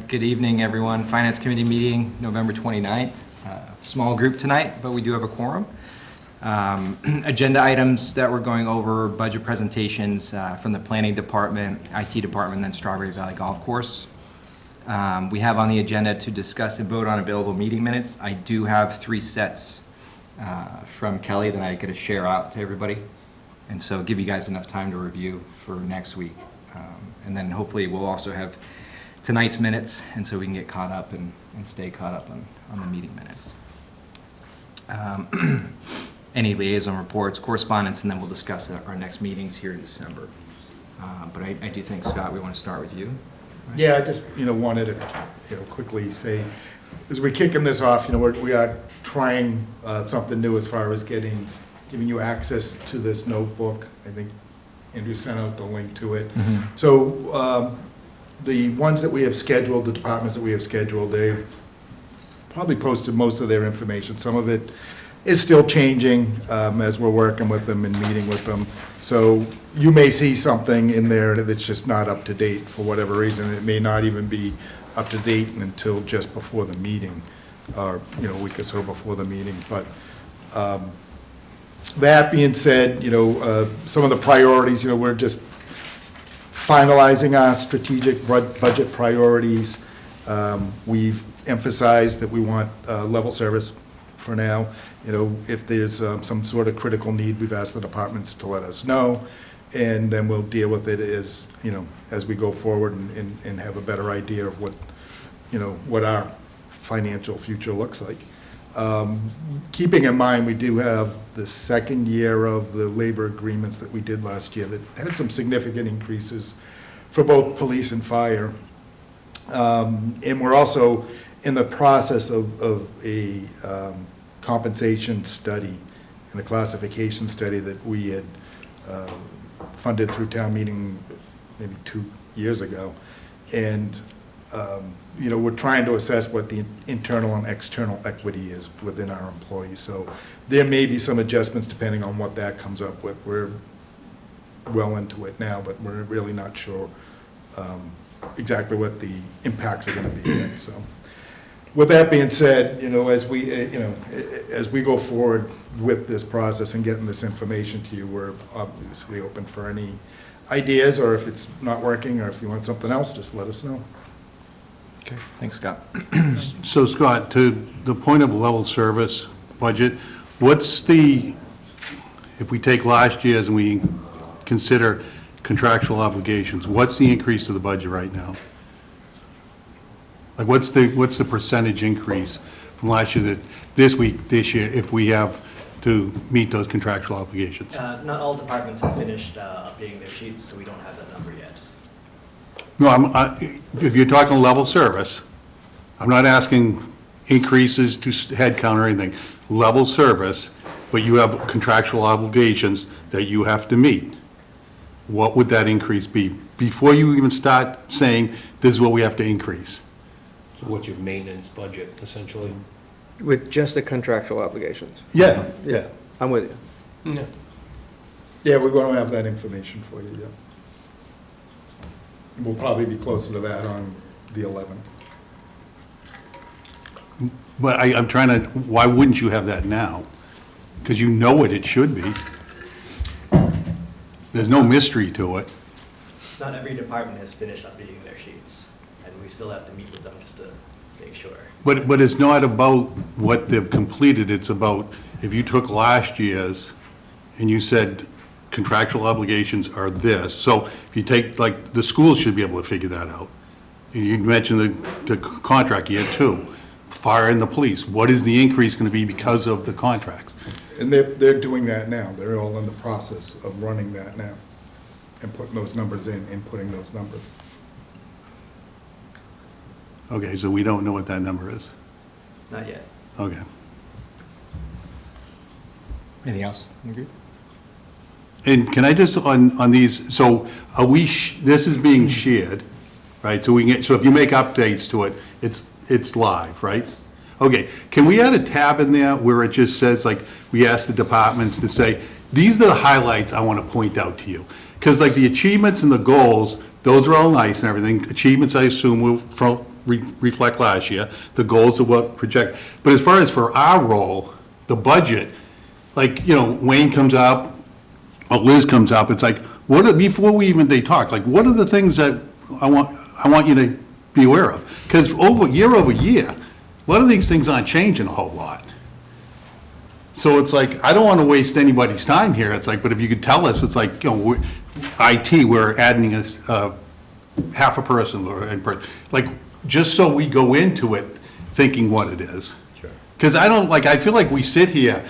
Good evening, everyone. Finance Committee meeting, November 29th. Small group tonight, but we do have a quorum. Agenda items that we're going over, budget presentations from the Planning Department, IT Department, and then Strawberry Valley Golf Course. We have on the agenda to discuss and vote on available meeting minutes. I do have 3 sets from Kelly that I got to share out to everybody. And so give you guys enough time to review for next week. And then hopefully we'll also have tonight's minutes, and so we can get caught up and stay caught up on the meeting minutes. Any liaison reports, correspondence, and then we'll discuss our next meetings here in December. But I do think, Scott, we want to start with you. Right? Yeah, I just, wanted to, quickly say, as we're kicking this off, we are trying something new as far as giving you access to this notebook. I think Andrew sent out the link to it. Mm-hmm. So the ones that we have scheduled, the departments that we have scheduled, they've probably posted most of their information. Some of it is still changing as we're working with them and meeting with them. So you may see something in there that's just not up to date for whatever reason. It may not even be up to date until just before the meeting, or a week or so before the meeting. But that being said, some of the priorities, we're just finalizing our strategic budget priorities. We've emphasized that we want level service for now. If there's some sort of critical need, we've asked the departments to let us know, and then we'll deal with it as we go forward and have a better idea of what our financial future looks like. Keeping in mind, we do have the second year of the labor agreements that we did last year that had some significant increases for both police and fire. And we're also in the process of a compensation study and a classification study that we had funded through town meeting maybe 2 years ago. And we're trying to assess what the internal and external equity is within our employees. So there may be some adjustments depending on what that comes up with. We're well into it now, but we're really not sure exactly what the impacts are going to be yet. So with that being said, as we go forward with this process and getting this information to you, we're obviously open for any ideas, or if it's not working, or if you want something else, just let us know. Okay, thanks, Scott. So Scott, to the point of level service budget, if we take last year's and we consider contractual obligations, what's the increase to the budget right now? Like what's the percentage increase from last year that this year, if we have to meet those contractual obligations? Not all departments have finished updating their sheets, so we don't have that number yet. No, if you're talking level service, I'm not asking increases to headcount or anything. Level service, but you have contractual obligations that you have to meet. What would that increase be? Before you even start saying, this is what we have to increase. So what's your maintenance budget, essentially? With just the contractual obligations. Yeah. I'm with you. Yeah. Yeah, we're going to have that information for you, yeah. We'll probably be closer to that on the 11th. But I'm trying to, why wouldn't you have that now? Because you know what it should be. There's no mystery to it. Not every department has finished updating their sheets, and we still have to meet with them just to make sure. But it's not about what they've completed, it's about if you took last year's and you said contractual obligations are this, so if you take, like, the schools should be able to figure that out. You mentioned the contract year 2, fire and the police, what is the increase going to be because of the contracts? And they're doing that now. They're all in the process of running that now and putting those numbers in, inputting those numbers. Okay, so we don't know what that number is. Not yet. Okay. Anything else? You good? And can I just, on these, so are we, this is being shared, right? So if you make updates to it, it's live, right? Okay, can we add a tab in there where it just says, like, we ask the departments to say, these are the highlights I want to point out to you? Because like the achievements and the goals, those are all nice and everything. Achievements, I assume, reflect last year, the goals of what project. But as far as for our role, the budget, like, Wayne comes up, or Liz comes up, it's like, before they talk, like, what are the things that I want you to be aware of? Because over year, a lot of these things aren't changing a whole lot. So it's like, I don't want to waste anybody's time here. It's like, but if you could tell us, it's like, we're adding half a person, like, just so we go into it thinking what it is. Sure. Because I feel like we sit here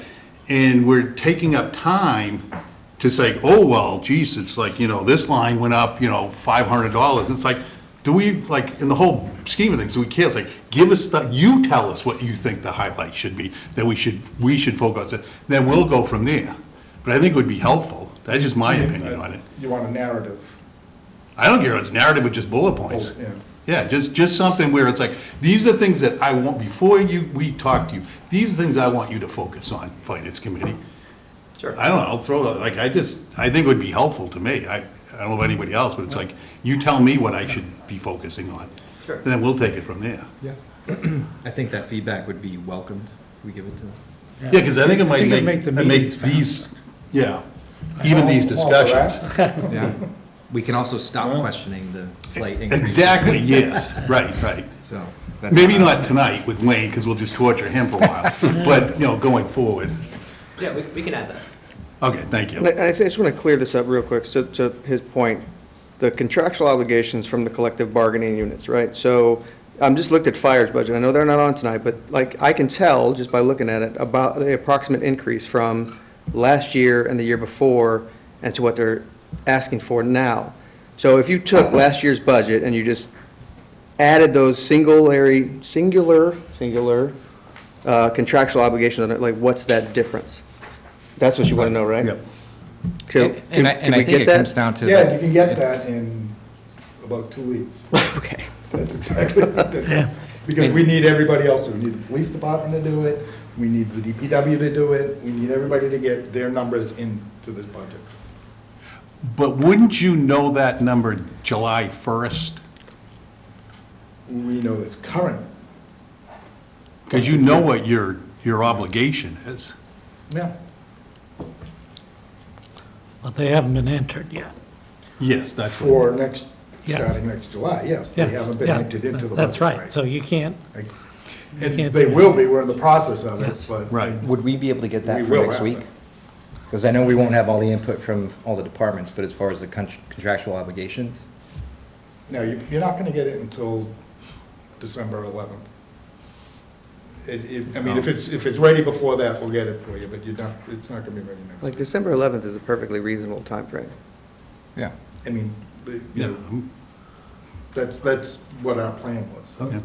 and we're taking up time to say, oh, well, geez, it's like, this line went up, $500. It's like, do we, like, in the whole scheme of things, do we care? It's like, you tell us what you think the highlight should be, that we should focus on, then we'll go from there. But I think it would be helpful. That's just my opinion on it. You want a narrative. I don't care if it's narrative with just bullet points. Oh, yeah. Yeah, just something where it's like, these are things that I want, before we talk to you, these are things I want you to focus on, Finance Committee. Sure. I don't know, I'll throw that, like, I think it would be helpful to me. I don't know about anybody else, but it's like, you tell me what I should be focusing on. Sure. And then we'll take it from there. Yeah. I think that feedback would be welcomed. We give it to them. Yeah, because I think it might make these, yeah, even these discussions. Yeah. We can also stop questioning the slight increase. Exactly, yes, right. So. that's Maybe how I- not tonight with Wayne, because we'll just torture him for a while, but, going forward. Yeah, we can add that. Okay, thank you. And I just want to clear this up real quick, to his point, the contractual obligations from the collective bargaining units, right? So I'm just looked at fire's budget, I know they're not on tonight, but like, I can tell, just by looking at it, about the approximate increase from last year and the year before, and to what they're asking for now. So if you took last year's budget and you just added those singular contractual obligations on it, like, what's that difference? That's what you want to know, right? Yep. So, And I can we think get it that? comes down to. Yeah, you can get it's- that in about 2 weeks. Okay. That's exactly what that's, because we need everybody else, we need the police department to do it, we need the DPW to do it, we need everybody to get their numbers into this budget. But wouldn't you know that number July 1st? We know this current, Because you know what your obligation is. yeah. But they haven't been entered yet. Yes, that's. For next, Yes. starting next July, yes, they Yes, haven't been yeah, entered into the budget. That's right, so you can't, And can't they do will be, we're in the process of it, Yes. but. Right. Would we be able to get We that for will next have week? it. Because I know we won't have all the input from all the departments, but as far as the contractual obligations, No, you're not gonna get it until December 11th. I mean, if it's ready before that, we'll get it for you, but it's not gonna be ready next Like, week. December 11th is a perfectly reasonable timeframe. yeah. I mean, Yeah. that's what our plan was. Yeah.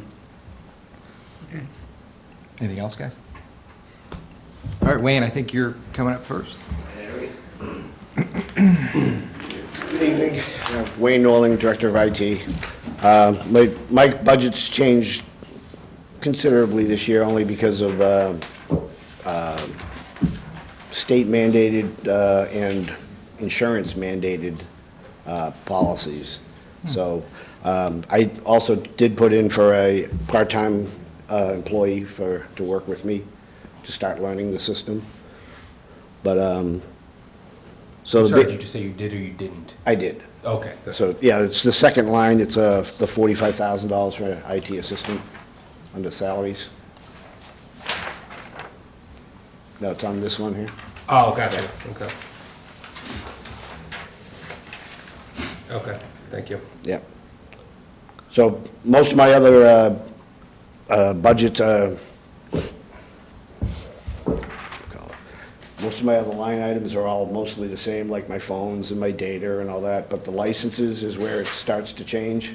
Anything else, guys? All right, Wayne, I think you're coming up first. Good evening. Wayne Norling, Director of IT. My budget's changed considerably this year, only because of state mandated and insurance mandated policies. So I also did put in for a part-time employee to work with me to start learning the system. But, so. I'm the sorry, big- did you say you did or you didn't? I did. Okay. So, yeah, it's the second line, it's the $45,000 for an IT assistant under salaries. No, it's on this one here. Oh, gotcha, okay. Okay, thank you. Yeah. So most of my other budgets, most of my other line items are all mostly the same, like my phones and my data and all that, but the licenses is where it starts to change.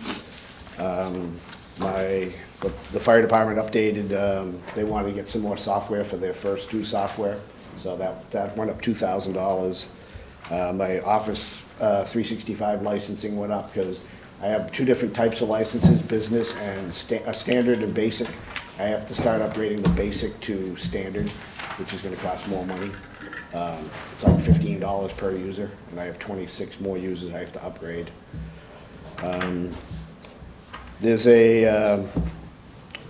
The fire department updated, they wanted to get some more software for their first two software, so that went up $2,000. My Office 365 licensing went up because I have two different types of licenses, business and a standard and basic. I have to start upgrading the basic to standard, which is gonna cost more money. It's like $15 per user, and I have 26 more users I have to upgrade. There's a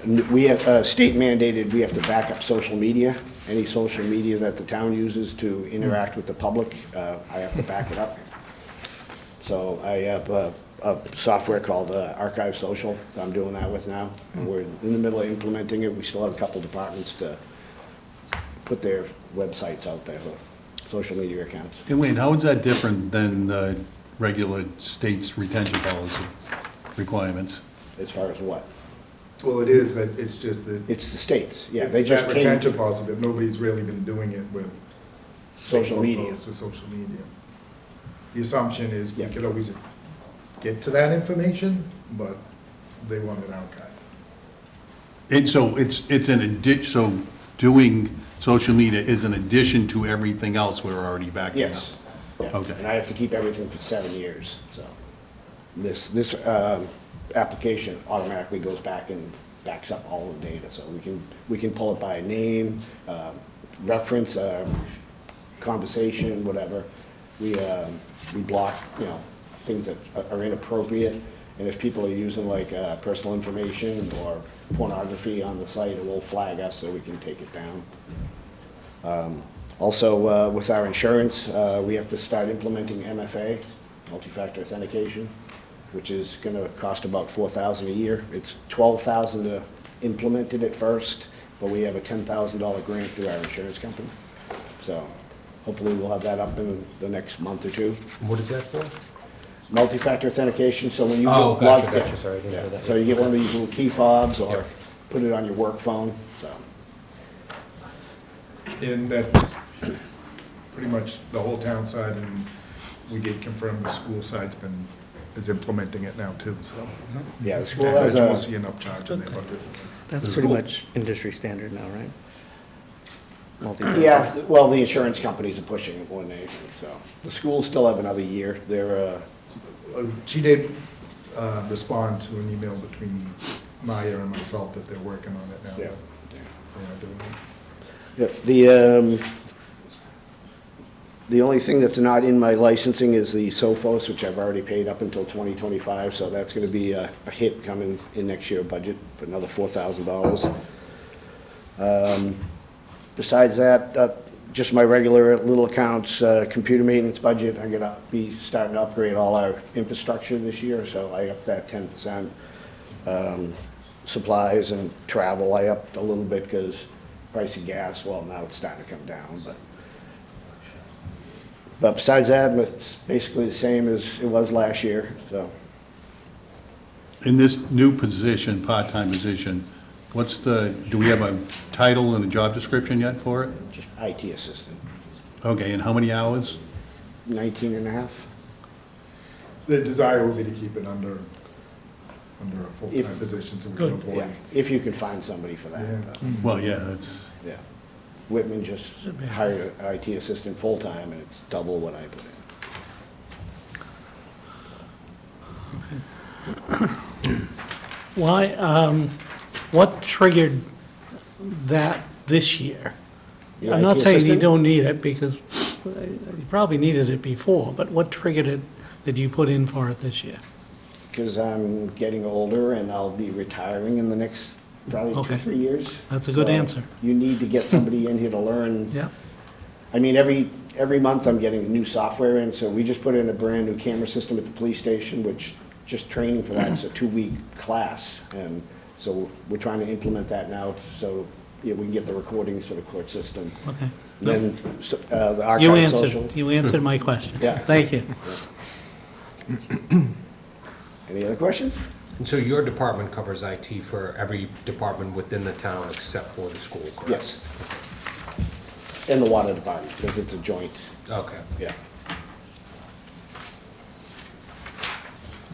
We have, state mandated, we have to back up social media. Any social media that the town uses to interact with the public, I have to back it up. So I have a software called Archive Social that I'm doing that with now. And we're in the middle of implementing it. We still have a couple departments to put their websites out there, social media accounts. And Wayne, how is that different than the regular state's retention policy requirements? As far as what? Well, it is, that it's just that. It's the states, yeah. They It's just that came, retention policy, but nobody's really been doing it with. social Facebook media. posts or social media. The assumption is we Yeah. could always get to that information, but they want it archived. And so it's an so doing social media is an addition to everything else we're already backing up? Yes. Yeah. Okay. And I have to keep everything for 7 years, so. This application automatically goes back and backs up all the data, so we can pull it by name, reference, conversation, whatever. We block, things that are inappropriate, and if people are using like personal information or pornography on the site, it will flag us so we can take it down. Also, with our insurance, we have to start implementing MFA, multi-factor authentication, which is gonna cost about $4,000 a year. It's $12,000 to implement it at first, but we have a $10,000 grant through our insurance company. So hopefully we'll have that up in the next month or two. What is that for? Multi-factor authentication, so when you Oh, go log. gotcha, sorry, I didn't know Yeah, that. so you get one of these little key fobs or Yeah. put it on your work phone, so. And that's pretty much the whole town side, and we did confirm the school side's is implementing it now too, so. Yeah, the school I has won't a, see an upcharge in their budget. That's pretty much industry standard now, right? Multi- yeah, well, the insurance companies are pushing it more than anything, so. The schools still have another year. They're, She did respond to an email between Maya and myself that they're working on it now. yeah. They are doing it. Yeah, the only thing that's not in my licensing is the Sophos, which I've already paid up until 2025, so that's gonna be a hit coming in next year budget for another $4,000. Besides that, just my regular little accounts, computer maintenance budget, I'm gonna be starting to upgrade all our infrastructure this year, so I upped that 10%. Supplies and travel, I upped a little bit because price of gas, well, now it's starting to come down, but besides that, it's basically the same as it was last year, so. In this new position, part-time position, do we have a title and a job description yet for it? Just IT assistant, Okay, and how many hours? 19 and a half. The desire would be to keep it under a full-time If- position so we can Good. avoid. Yeah, if you can find somebody for that. Yeah. but, Well, yeah, that's, Yeah. Whitman just Should be. hired an IT assistant full-time, and it's double what I put in. Why, what triggered that this year? The I'm not IT saying you assistant? don't need it, because you probably needed it before, but what triggered it that you put in for it this year? Because I'm getting older, and I'll be retiring in the next probably Okay. 2-3 years. That's a good So answer. You need to get somebody in here to learn. Yeah, I mean, every month I'm getting new software in, so we just put in a brand-new camera system at the police station, which, just training for that, it's a 2-week class. And so we're trying to implement that now, so we can get the recordings for the court system. okay. And then, the You archive social. answered, you answered my question. Yeah. Thank you. Any other questions? And so your department covers IT for every department within the town except for the school, correct? Yes. And the water department, because it's a joint, Okay. yeah.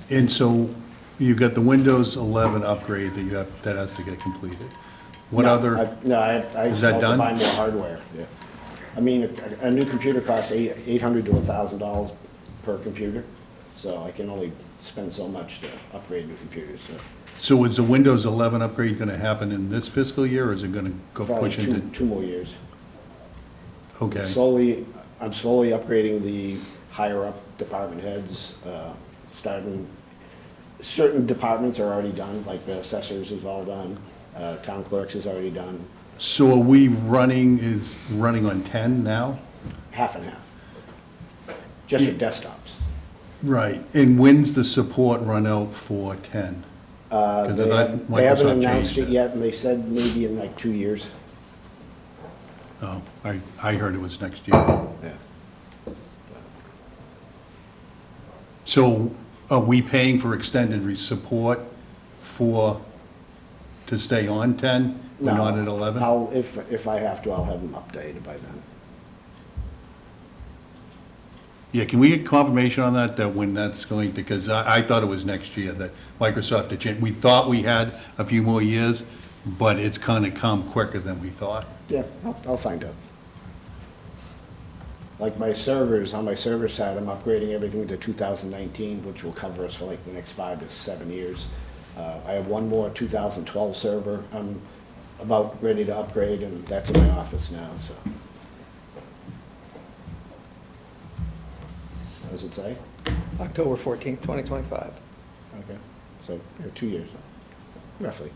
and so you've got the Windows 11 upgrade that has to get completed. What No, other, No, I Is that have to done? buy more hardware, yeah. I mean, a new computer costs $800 to $1,000 per computer, so I can only spend so much to upgrade new computers, so. so is the Windows 11 upgrade going to happen in this fiscal year, or is it going to go Probably push into? two more years. Okay, I'm slowly upgrading the higher-up department heads, starting, certain departments are already done, like the assessors is all done. Town clerks is already done, So are we running on 10 now? half and half. Just for desktops. Right. And when's the support run out for 10? Because I thought They haven't Microsoft announced changed it yet, and they said maybe in like 2 years. Oh, I heard it was next year. Yeah. So are we paying for extended support to stay on 10? We're No, not at 11? if I have to, I'll have them updated by then. Yeah, can we get confirmation on that when that's going to, because I thought it was next year that Microsoft had changed. We thought we had a few more years, but it's kind of come quicker than we thought. Yeah, I'll find out. Like my servers, on my server side, I'm upgrading everything to 2019, which will cover us for like the next 5 to 7 years. I have one more 2012 server I'm about ready to upgrade, and that's in my office now, so. What does it say? October 14th, 2025. Okay, so, 2 years, roughly.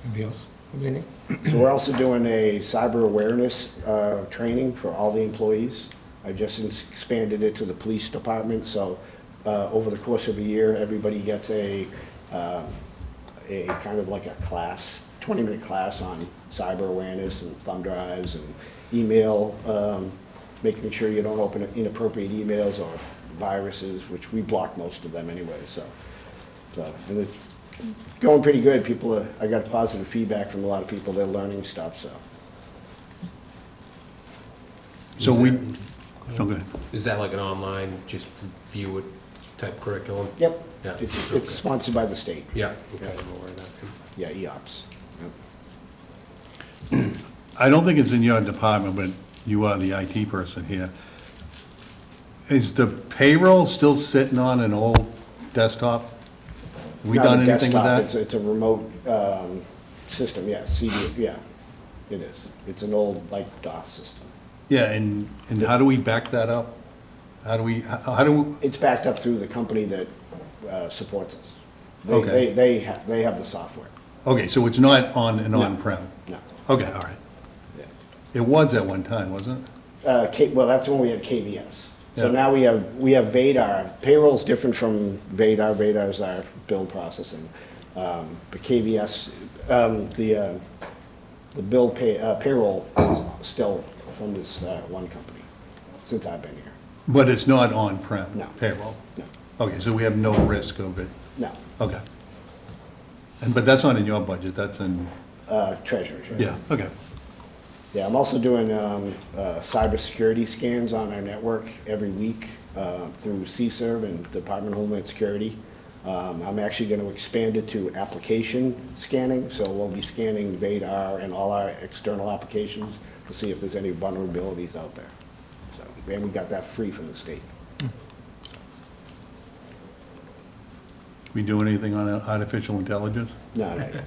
Anything else? So we're also doing a cyber awareness training for all the employees. I just expanded it to the police department, so over the course of a year, everybody gets a kind of like a class, 20-minute class on cyber awareness and thumb drives and email, making sure you don't open inappropriate emails or viruses, which we block most of them anyway, so and it's going pretty good. I got positive feedback from a lot of people, they're learning stuff, so. So oh, go ahead. Is that like an online, just view it type curriculum? Yep, Yeah, it's okay. sponsored by the state, Yeah, okay, I'm aware of that. yeah, EOPS. Yep. I don't think it's in your department, but you are the IT person here. Is the payroll still sitting on an old desktop? Have we Not done a anything with desktop, that? It's a remote system, yeah, yeah, it is. It's an old, like, DOS system. Yeah, and how do we back that up? How do, It's backed up through the company that supports us. Okay. They have the software. okay, so it's not on an No. on-prem? No. Okay, all right. Yeah. It was at one time, wasn't it? Well, that's when we had KVS. So Yeah. now we have Vadar. Payroll's different from Vadar. Vadar's our bill processing. But KVS, the payroll is still from this one company, since I've been here. But it's not on-prem No. payroll? No, Okay, so we have no risk of it? no, Okay. But that's not in your budget, that's in, treasurer's. yeah, okay. Yeah, I'm also doing cybersecurity scans on our network every week through CSERV and Department of Homeland Security. I'm actually going to expand it to application scanning, so we'll be scanning Vadar and all our external applications to see if there's any vulnerabilities out there. So, and we got that free from the state. We doing anything on artificial intelligence? No, not yet.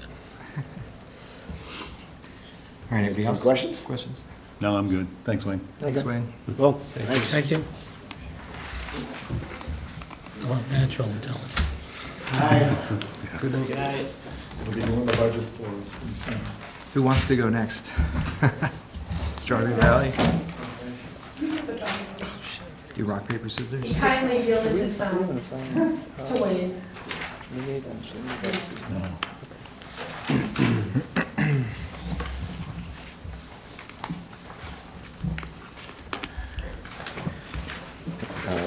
All right, anybody Any else? questions? Questions? No, I'm good. Thanks, Wayne. Thanks, Wayne. Well, thanks. Thank you. Or natural intelligence. Good night. We'll be doing the budgets for us. Who wants to go next? Strawberry Valley? Do rock, paper, scissors? Kindly yielded his time to Wayne.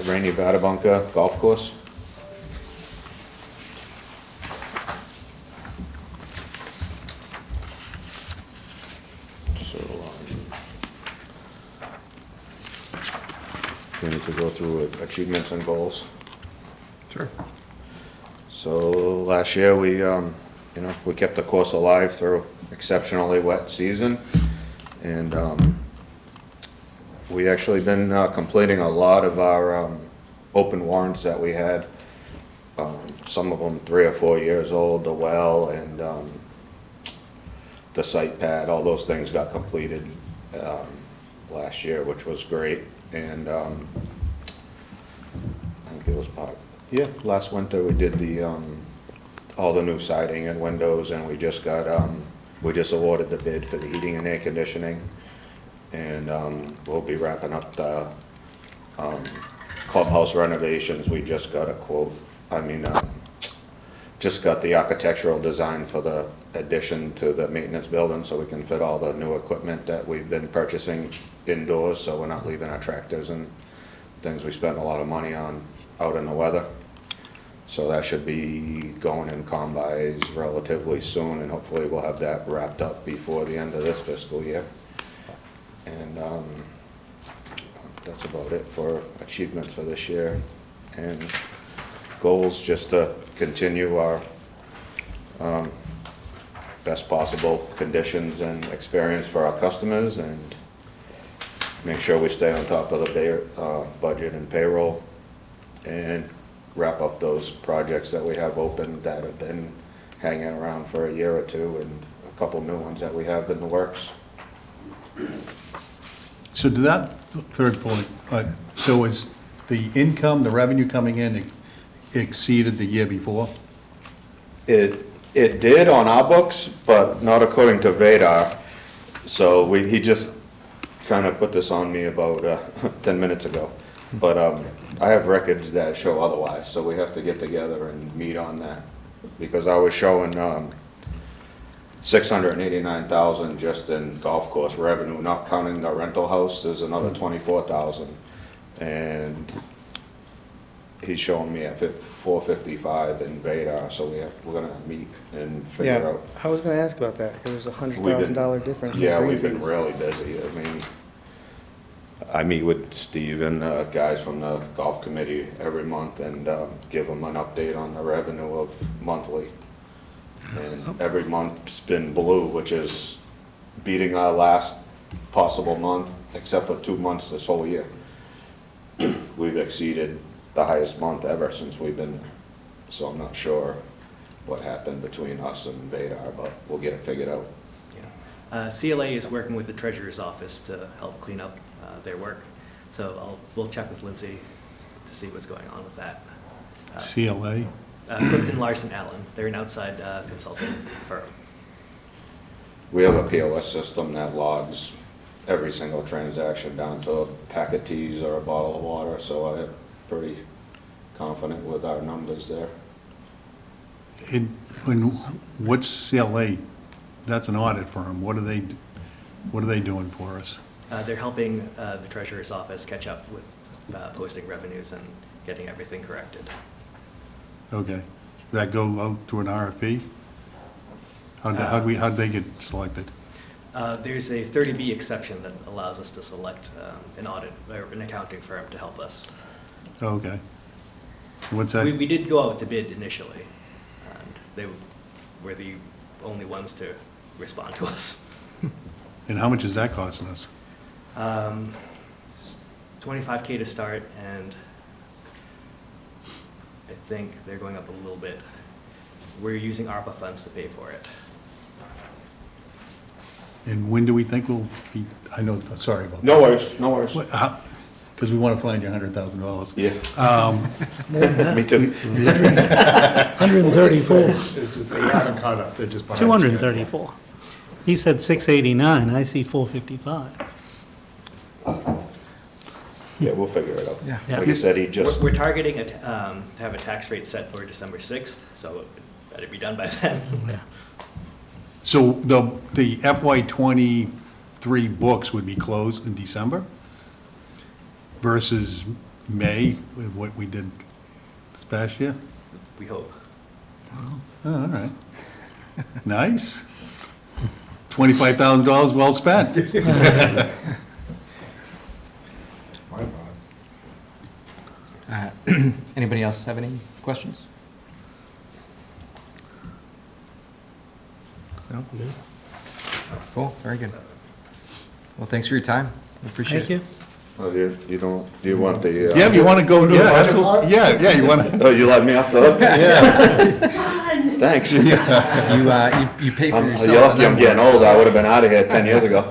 Rainy Vadabunka Golf Course. So, we need to go through achievements and goals. Sure. So last year, we kept the course alive through exceptionally wet season. And, we actually been completing a lot of our open warrants that we had. Some of them 3 or 4 years old, the well and the site pad, all those things got completed last year, which was great. And I think it was last winter we did the all the new siding and windows, and we just awarded the bid for the heating and air conditioning. And we'll be wrapping up the clubhouse renovations. We just got a quote, just got the architectural design for the addition to the maintenance building, so we can fit all the new equipment that we've been purchasing indoors, so we're not leaving our tractors and things we spent a lot of money on out in the weather. So that should be going in combines relatively soon, and hopefully we'll have that wrapped up before the end of this fiscal year. And that's about it for achievements for this year. And goals, just to continue our best possible conditions and experience for our customers, and make sure we stay on top of the budget and payroll, and wrap up those projects that we have open that have been hanging around for a year or two, and a couple new ones that we have in the works. So to that third point, so is the income, the revenue coming in exceeded the year before? It did on our books, but not according to Vadar. So he just kind of put this on me about 10 minutes ago. But I have records that show otherwise, so we have to get together and meet on that. Because I was showing $689,000 just in golf course revenue, not counting the rental house, there's another $24,000. And he's showing me at $455 in Vadar, so we're gonna meet and figure Yeah, out. I was gonna ask about that, there was a $100,000 difference. in Yeah, green we've been fees. really busy. I meet with Steve and guys from the golf committee every month and give them an update on the revenue of monthly. And every month's been blue, which is beating our last possible month, except for 2 months this whole year. We've exceeded the highest month ever since we've been there. So I'm not sure what happened between us and Vadar, but we'll get it figured out. CLA is working with the treasurer's office to help clean up their work. So we'll check with Lindsay to see what's going on with that. CLA? Clifton Larson Allen, they're an outside consulting firm. We have a POS system that logs every single transaction down to a pack of teas or a bottle of water, so I'm pretty confident with our numbers there. What's CLA? That's an audit firm. What are they doing for us? They're helping the treasurer's office catch up with posting revenues and getting everything corrected. Okay. Does that go out to an RFP? How'd they get selected? There's a 30B exception that allows us to select an audit, or an accounting firm to help us. Okay. What's that? We did go out to bid initially, and they were the only ones to respond to us. And how much is that costing us? $25K to start, and I think they're going up a little bit. We're using ARPA funds to pay for it. And when do we think we'll be, sorry about that. No worries, no worries. Because we want to find you $100,000. Yeah. Me too. 134, It's just, they haven't caught up, they're just behind schedule. 234. He said 689, I see 455. Yeah, we'll figure it out. Yeah. Like I said, he just, We're targeting to have a tax rate set for December 6th, so it better be done by then. Yeah. So the FY '23 books would be closed in December versus May, with what we did this past year? We hope. Oh, all right. Nice. $25,000 well spent. Fine, Bob. Anybody else have any questions? No? Cool, very good. Well, thanks for your time. We appreciate it. Thank you. oh, you don't, do you want the? Yeah, if you want to go, yeah, absolutely, yeah, you want to, Oh, you let me off the hook? Thanks. You pay for yourself. You're lucky I'm getting old, I would've been out of here 10 years ago.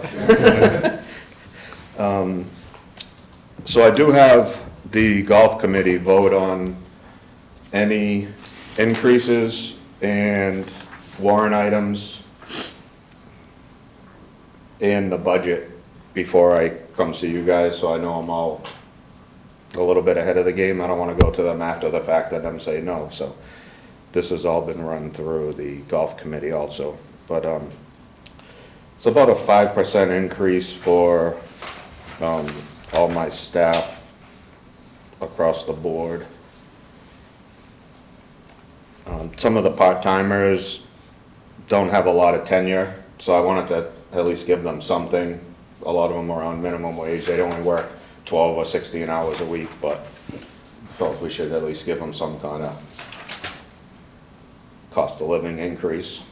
So I do have the golf committee vote on any increases and warrant items and the budget before I come see you guys, so I know I'm all a little bit ahead of the game. I don't want to go to them after the fact and them say no, so this has all been run through the golf committee also. But it's about a 5% increase for all my staff across the board. Some of the part-timers don't have a lot of tenure, so I wanted to at least give them something. A lot of them are on minimum wage. They only work 12 or 16 hours a week, but felt we should at least give them some kind of cost of living increase.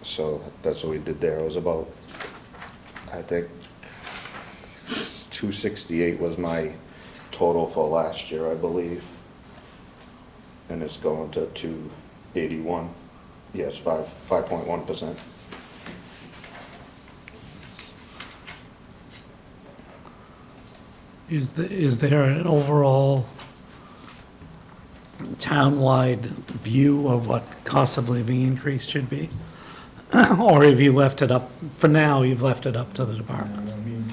So that's what we did there. It was about, I think, 268 was my total for last year, I believe. And it's going to 281. Yes, 5.1%. Is there an overall town-wide view of what cost of living increase should be? Or have you left it up, for now, you've left it up to the department? I mean,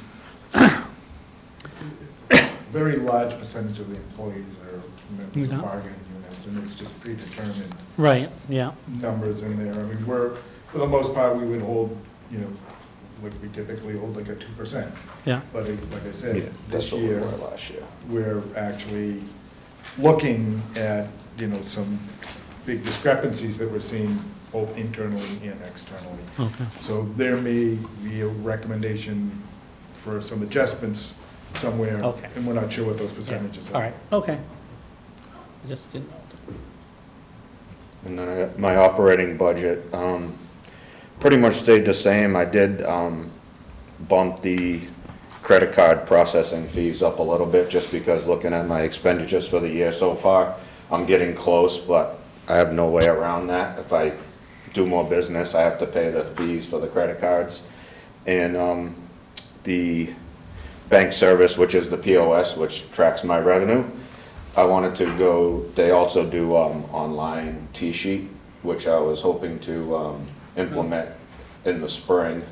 very large percentage of the employees are members Yeah. of bargaining units, and it's just predetermined Right, yeah, numbers in there. I mean, for the most part, we would hold, like we typically hold like a 2%. yeah. But like I Yeah, said, that's this what we year, were last year. we're actually looking at, some big discrepancies that we're seeing both internally and externally. Okay. So there may be a recommendation for some adjustments somewhere. Okay. And we're not sure what those percentages are. All right, okay. I just didn't know. And then I got my operating budget, pretty much stayed the same. I did, bump the credit card processing fees up a little bit, just because looking at my expenditures for the year so far, I'm getting close, but I have no way around that. If I do more business, I have to pay the fees for the credit cards. And, the bank service, which is the POS, which tracks my revenue, I wanted to go, they also do, online T-sheet, which I was hoping to, implement in the spring.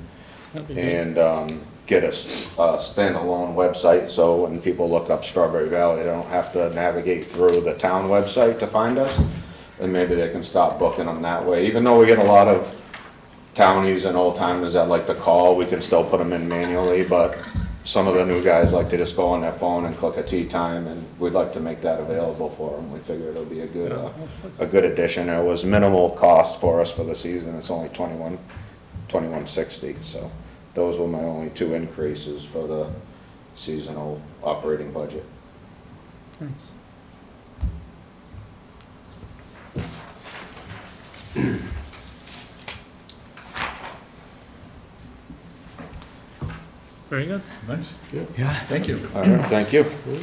That'd be good. And get a standalone website, so when people look up Strawberry Valley, they don't have to navigate through the town website to find us. And maybe they can stop booking them that way. Even though we get a lot of townies and old timers that like to call, we can still put them in manually, but some of the new guys like to just go on their phone and click a tea time, and we'd like to make that available for them. We figured it'll be a good addition. It was minimal cost for us for the season. It's only $21.60, so those were my only two increases for the seasonal operating budget. Thanks. Very good. Nice. Yeah. Thank you. All right, thank you. Thank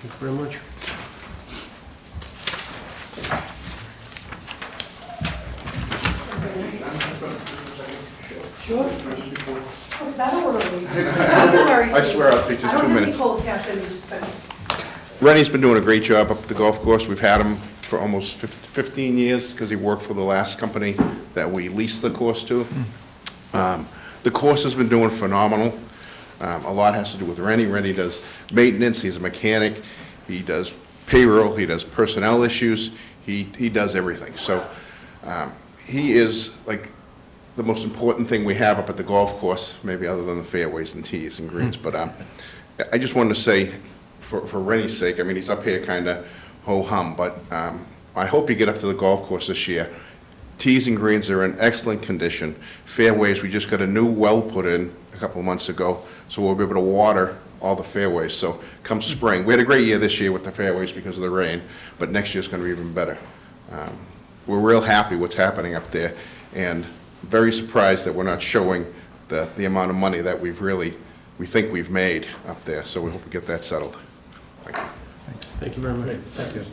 you very much. Sure. Oh, 'cause I don't want to leave. I'm sorry, I Steve. swear I'll take just 2 I don't minutes. have any closed caption, just spend. Rennie's been doing a great job up at the golf course. We've had him for almost 15 years because he worked for the last company that we leased the course to. The course has been doing phenomenal. A lot has to do with Rennie. Rennie does maintenance, he's a mechanic, he does payroll, he does personnel issues, he does everything. So he is like the most important thing we have up at the golf course, maybe other than the fairways and tees and greens. But I just wanted to say, for Rennie's sake, I mean, he's up here kind of ho-hum, but I hope you get up to the golf course this year. Tees and greens are in excellent condition. Fairways, we just got a new well put in a couple of months ago, so we'll be able to water all the fairways. So come spring, we had a great year this year with the fairways because of the rain, but next year's going to be even better. We're real happy what's happening up there, and very surprised that we're not showing the amount of money that we think we've made up there, so we hope we get that settled. Thank you. Thank you very much. Thank you.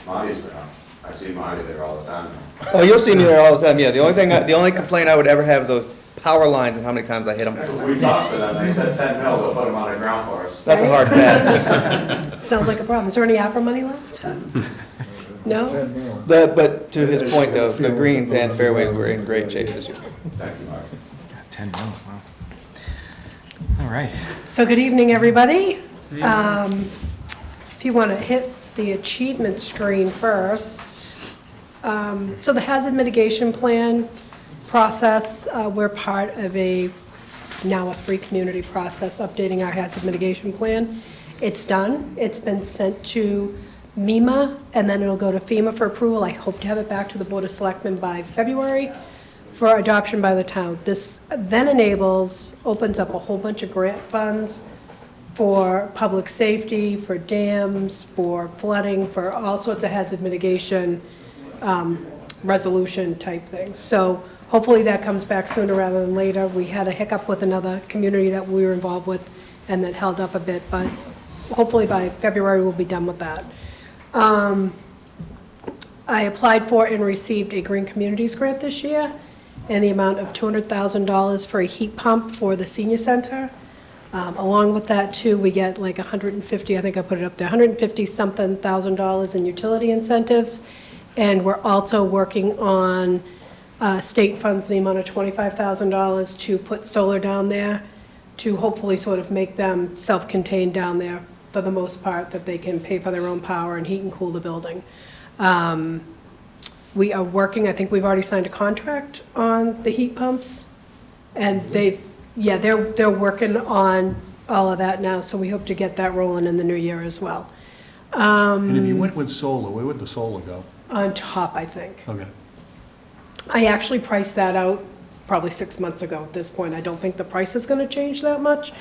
Marty's around. I see Marty there all the time. Oh, you'll see me there all the time, yeah. The only complaint I would ever have is those power lines and how many times I hit them. We talked to them, they said 10 mil, they'll put them on the ground for us. That's a hard pass. Sounds like a problem. Is there any APRA money left? No? But to his point, though, the greens and fairways were in great shape this year. 10 mil, wow. All right. So good evening, everybody. If you want to hit the achievement screen first. So the hazard mitigation plan process, we're part of now a free community process, updating our hazard mitigation plan. It's done. It's been sent to MEMA, and then it'll go to FEMA for approval. I hope to have it back to the Board of Selectmen by February for adoption by the town. This then opens up a whole bunch of grant funds for public safety, for dams, for flooding, for all sorts of hazard mitigation resolution type things. So hopefully that comes back sooner rather than later. We had a hiccup with another community that we were involved with and that held up a bit, but hopefully by February we'll be done with that. I applied for and received a Green Communities grant this year in the amount of $200,000 for a heat pump for the senior center. Along with that, too, we get like 150, I think I put it up there, 150-something thousand in utility incentives. And we're also working on state funds in the amount of $25,000 to put solar down there, to hopefully sort of make them self-contained down there for the most part, that they can pay for their own power and heat and cool the building. We are working, I think we've already signed a contract on the heat pumps, and they're working on all of that now, so we hope to get that rolling in the new year as well. And if you went with solar, where would the solar go? On top, I think. Okay. I actually priced that out probably 6 months ago at this point. I don't think the price is going to change that much.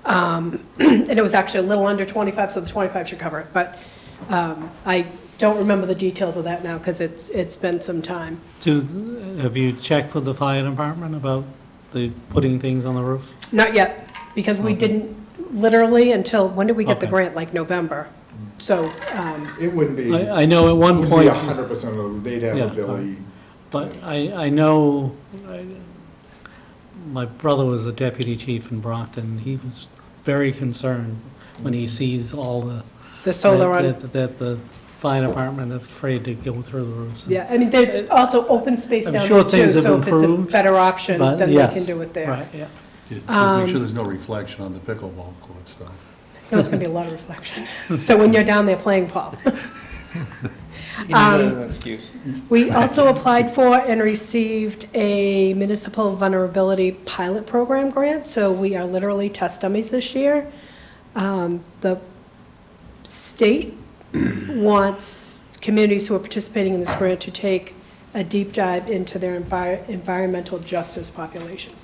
And it was actually a little under 25, so the 25 should cover it. But I don't remember the details of that now because it's been some time. Have you checked with the fire department about the putting things on the roof? Not yet, because we didn't literally until, when did we get the Okay. grant? Like November. So, It wouldn't be, it I know at one wouldn't point. be 100% of, they'd have Yeah, ability. But I know, my brother was the deputy chief in Brockton. He was very concerned when he sees all the solar on. that the fire department is afraid to go through the roofs. Yeah, I mean, there's also open space I'm down sure there too, things have so if it's a improved, better option, but then they yeah, can do it there. Right, yeah. Just make sure there's no reflection on the pickleball court stuff. No, it's gonna be a lot of reflection. So when you're down there playing, Paul. You need an excuse. We also applied for and received a municipal vulnerability pilot program grant, so we are literally test dummies this year. The state wants communities who are participating in this grant to take a deep dive into their environmental justice population.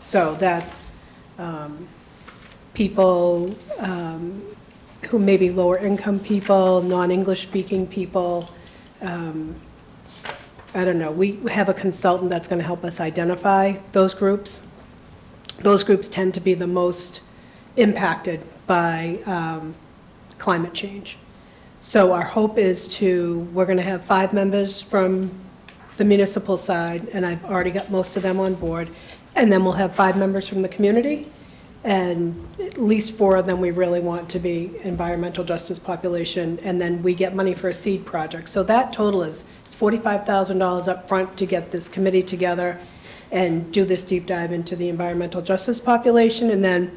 So that's people who may be lower income people, non-English speaking people. I don't know, we have a consultant that's going to help us identify those groups. Those groups tend to be the most impacted by climate change. So our hope is we're going to have 5 members from the municipal side, and I've already got most of them on board, and then we'll have 5 members from the community, and at least 4 of them we really want to be environmental justice population, and then we get money for a seed project. So that total it's $45,000 up front to get this committee together and do this deep dive into the environmental justice population, and then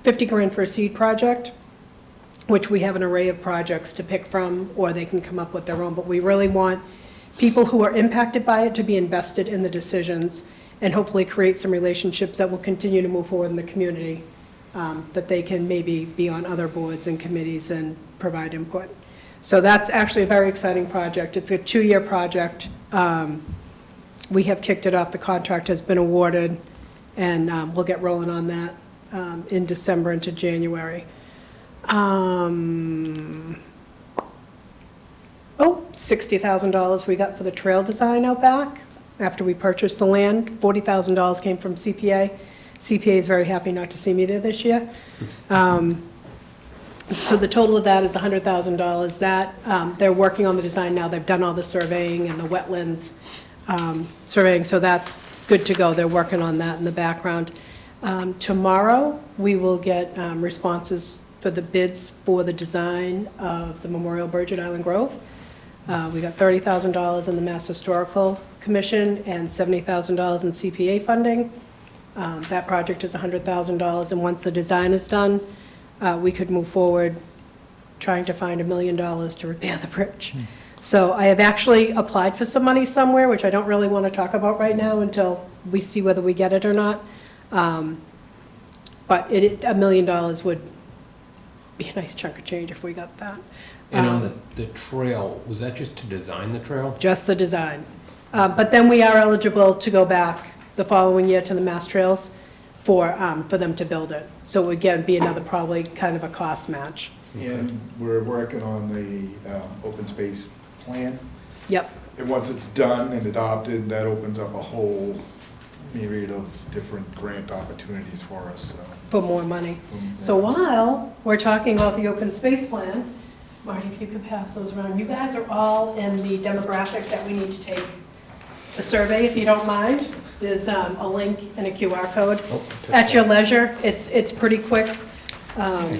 50 grand for a seed project, which we have an array of projects to pick from, or they can come up with their own. But we really want people who are impacted by it to be invested in the decisions and hopefully create some relationships that will continue to move forward in the community, that they can maybe be on other boards and committees and provide input. So that's actually a very exciting project. It's a 2-year project. We have kicked it off. The contract has been awarded, and we'll get rolling on that in December into January. $60,000 we got for the trail design out back after we purchased the land. $40,000 came from CPA. CPA is very happy not to see me there this year. So the total of that is $100,000. That, they're working on the design now. They've done all the surveying and the wetlands surveying, so that's good to go. They're working on that in the background. Tomorrow, we will get responses for the bids for the design of the Memorial Bridge at Island Grove. We got $30,000 in the Mass Historical Commission and $70,000 in CPA funding. That project is $100,000, and once the design is done, we could move forward trying to find $1 million to repair the bridge. So I have actually applied for some money somewhere, which I don't really want to talk about right now until we see whether we get it or not. But $1 million would be a nice chunk of change if we got that. And on the trail, was that just to design the trail? Just the design. But then we are eligible to go back the following year to the Mass Trails for them to build it. So it would again be another probably kind of a cost match. And we're working on the open space plan. Yep. And once it's done and adopted, that opens up a whole myriad of different grant opportunities for us, so. For more money. So while we're talking about the open space plan, Marty, if you could pass those around. You guys are all in the demographic that we need to take the survey, if you don't mind. There's a link and a QR code. At your leisure, it's pretty quick. And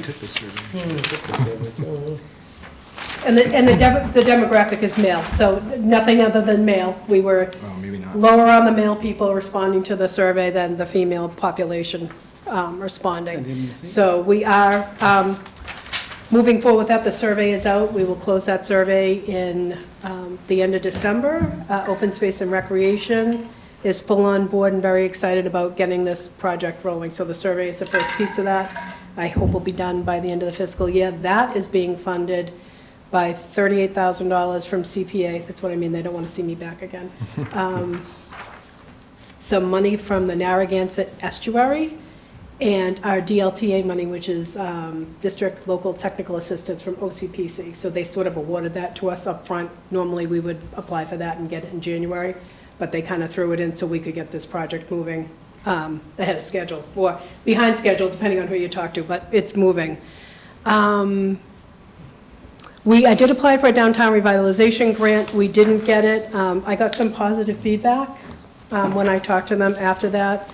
the demographic is male, so nothing other than male. We were Oh, maybe not. lower on the male people responding to the survey than the female population responding. So we are moving forward with that. The survey is out. We will close that survey in the end of December. Open Space and Recreation is full on board and very excited about getting this project rolling. So the survey is the first piece of that. I hope will be done by the end of the fiscal year. That is being funded by $38,000 from CPA. That's what I mean, they don't want to see me back again. Some money from the Narragansett Estuary, and our DLTA money, which is District Local Technical Assistance from OCPC. So they sort of awarded that to us up front. Normally, we would apply for that and get it in January, but they kind of threw it in so we could get this project moving ahead of schedule, or behind schedule, depending on who you talk to, but it's moving. I did apply for a downtown revitalization grant. We didn't get it. I got some positive feedback when I talked to them after that.